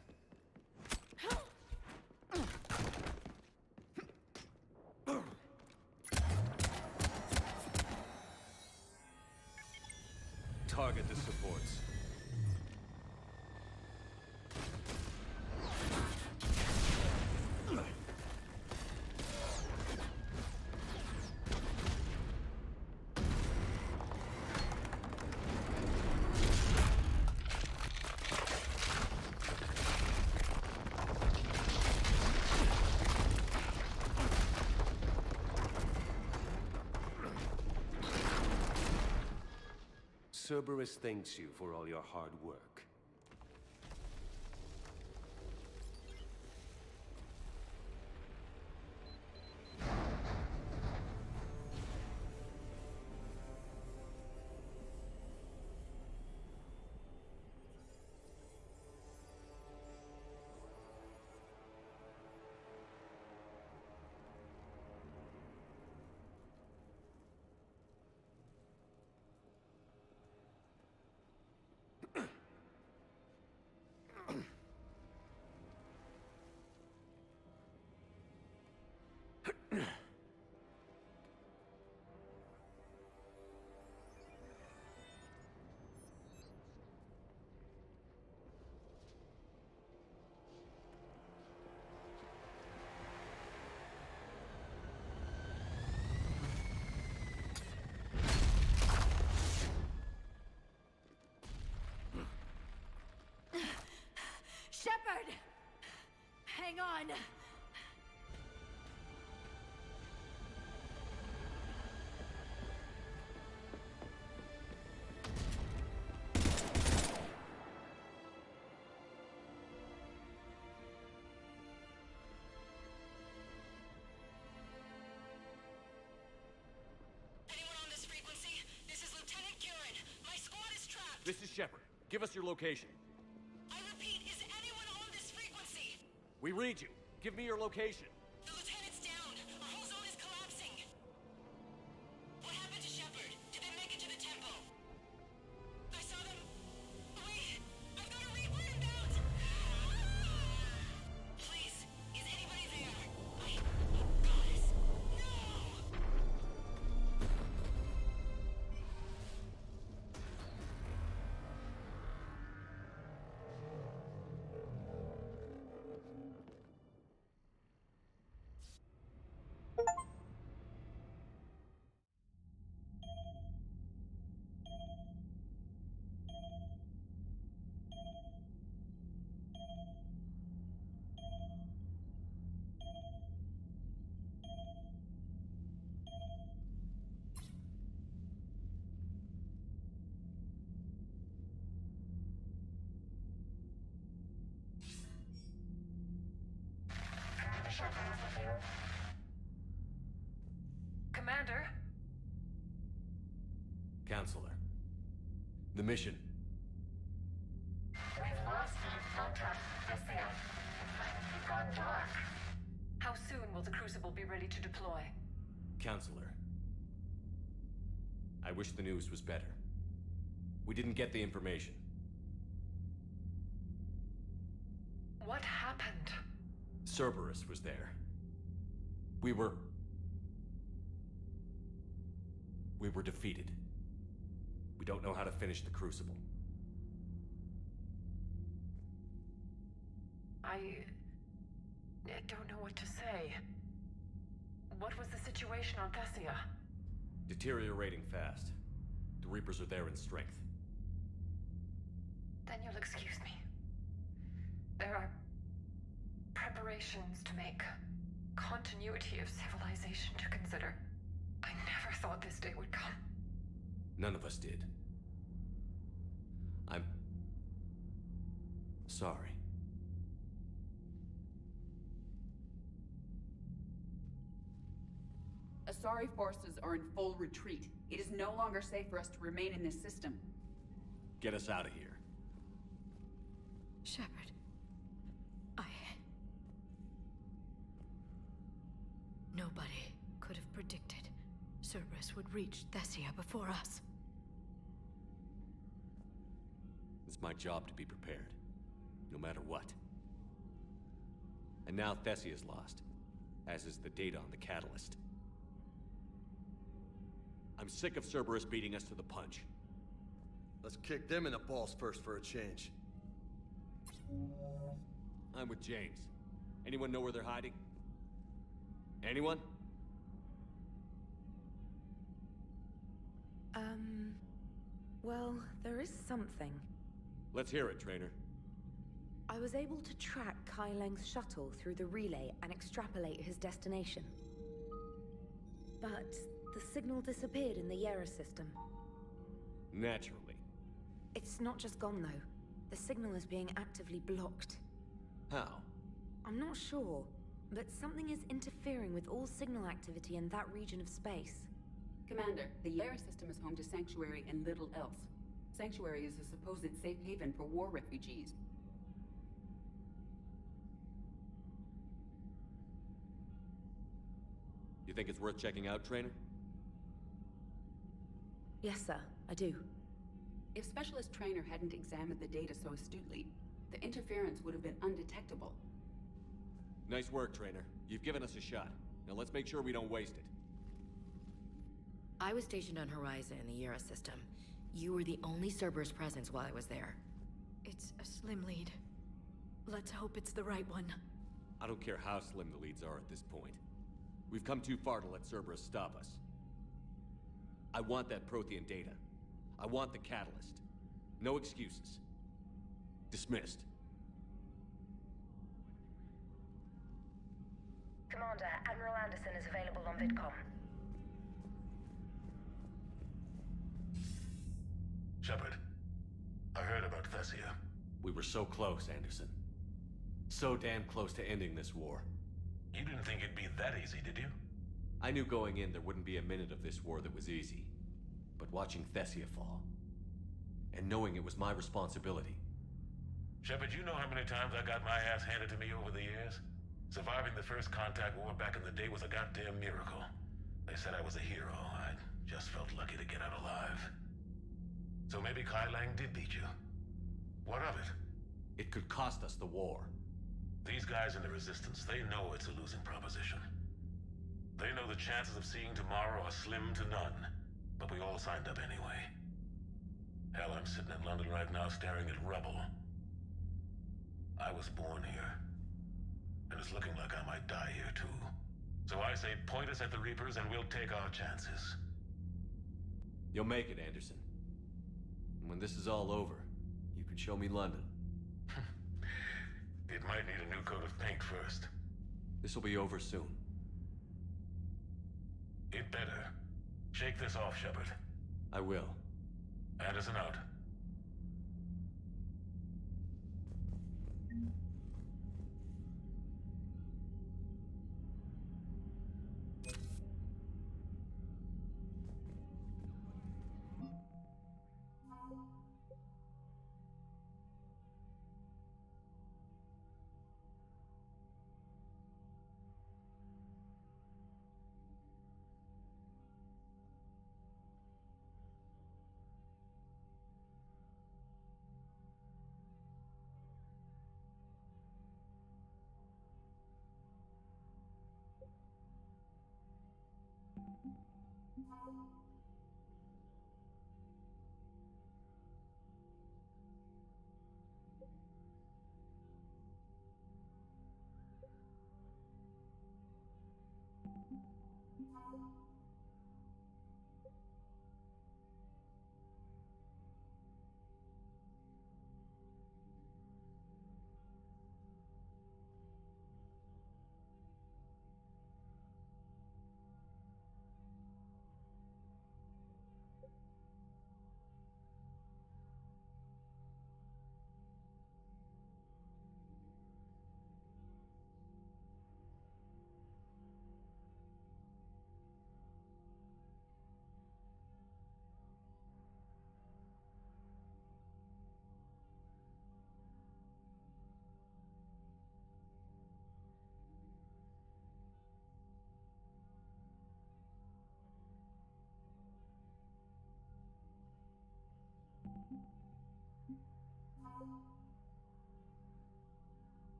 Speaker 17: Target the supports. Cerberus thanks you for all your hard work.
Speaker 20: Shepard! Hang on!
Speaker 1: This is Shepard. Give us your location.
Speaker 13: I repeat, is anyone on this frequency?
Speaker 1: We read you. Give me your location.
Speaker 13: The lieutenant's down. Our whole zone is collapsing. What happened to Shepard? Did they make it to the temple? I saw them. Wait, I've got a Reaper inbound. Please, is anybody there? Oh, goddess, no!
Speaker 10: Commander?
Speaker 1: Counselor. The mission.
Speaker 10: We've lost contact with the It's gone dark. How soon will the Crucible be ready to deploy?
Speaker 1: Counselor. I wish the news was better. We didn't get the information.
Speaker 10: What happened?
Speaker 1: Cerberus was there. We were defeated. We don't know how to finish the Crucible.
Speaker 10: I don't know what to say. What was the situation on Thessia?
Speaker 1: Deteriorating fast. The Reapers are there in strength.
Speaker 10: Then you'll excuse me. There are preparations to make. Continuity of civilization to consider. I never thought this day would come.
Speaker 1: None of us did. I'm sorry.
Speaker 18: Asari forces are in full retreat. It is no longer safe for us to remain in this system.
Speaker 1: Get us out of here.
Speaker 14: Shepard. Nobody could have predicted Cerberus would reach Thessia before us.
Speaker 1: It's my job to be prepared, no matter what. And now Thessia's lost, as is the data on the catalyst. I'm sick of Cerberus beating us to the punch.
Speaker 4: Let's kick them in the balls first for a change.
Speaker 1: I'm with James. Anyone know where they're hiding? Anyone?
Speaker 5: Well, there is something.
Speaker 1: Let's hear it, Trainer.
Speaker 5: I was able to track Kai Leng's shuttle through the relay and extrapolate his destination. But the signal disappeared in the Yera system.
Speaker 1: Naturally.
Speaker 5: It's not just gone, though. The signal is being actively blocked.
Speaker 1: How?
Speaker 5: I'm not sure, but something is interfering with all signal activity in that region of space.
Speaker 18: Commander, the Yera system is home to Sanctuary and little else. Sanctuary is a supposed safe haven for war refugees.
Speaker 1: You think it's worth checking out, Trainer?
Speaker 5: Yes, sir, I do.
Speaker 18: If Specialist Trainer hadn't examined the data so astutely, the interference would have been undetectable.
Speaker 1: Nice work, Trainer. You've given us a shot. Now let's make sure we don't waste it.
Speaker 19: I was stationed on Horizon in the Yera system. You were the only Cerberus presence while I was there.
Speaker 14: It's a slim lead. Let's hope it's the right one.
Speaker 1: I don't care how slim the leads are at this point. We've come too far to let Cerberus stop us. I want that Prothean data. I want the catalyst. No excuses. Dismissed.
Speaker 10: Commander, Admiral Anderson is available on VidCom.
Speaker 7: Shepard, I heard about Thessia.
Speaker 1: We were so close, Anderson. So damn close to ending this war.
Speaker 7: You didn't think it'd be that easy, did you?
Speaker 1: I knew going in there wouldn't be a minute of this war that was easy. But watching Thessia fall,
Speaker 8: and knowing it was my responsibility.
Speaker 6: Shepard, you know how many times I got my ass handed to me over the years? Surviving the first contact war back in the day was a goddamn miracle. They said I was a hero. I just felt lucky to get out alive. So maybe Kai Lang did beat you. What of it?
Speaker 8: It could cost us the war.
Speaker 6: These guys in the Resistance, they know it's a losing proposition. They know the chances of seeing tomorrow are slim to none. But we all signed up anyway. Hell, I'm sitting in London right now staring at rubble. I was born here. And it's looking like I might die here too. So I say point us at the Reapers and we'll take our chances.
Speaker 8: You'll make it, Anderson. And when this is all over, you can show me London.
Speaker 6: It might need a new coat of paint first.
Speaker 8: This will be over soon.
Speaker 6: It better. Shake this off, Shepard.
Speaker 8: I will.
Speaker 6: Anderson out.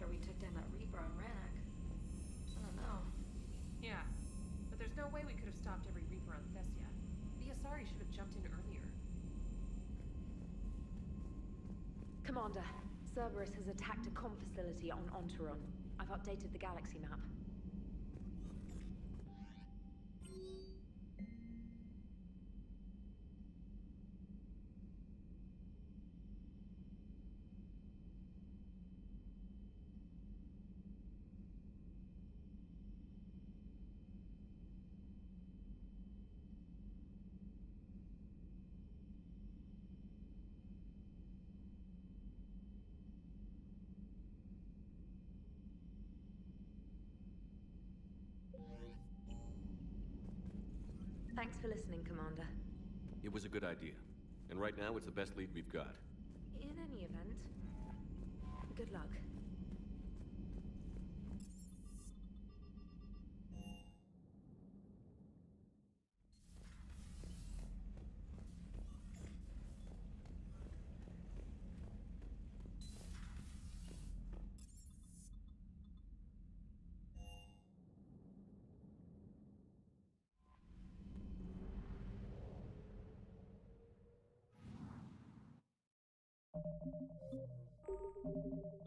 Speaker 5: We took down that Reaper on Rannoch. I don't know.
Speaker 10: Yeah, but there's no way we could have stopped every Reaper on Thessia. The Asari should have jumped in earlier.
Speaker 5: Commander, Cerberus has attacked a comm facility on Ontaron. I've updated the galaxy map. Thanks for listening, Commander.
Speaker 8: It was a good idea. And right now, it's the best lead we've got.
Speaker 5: In any event, good luck.
Speaker 9: Thank you.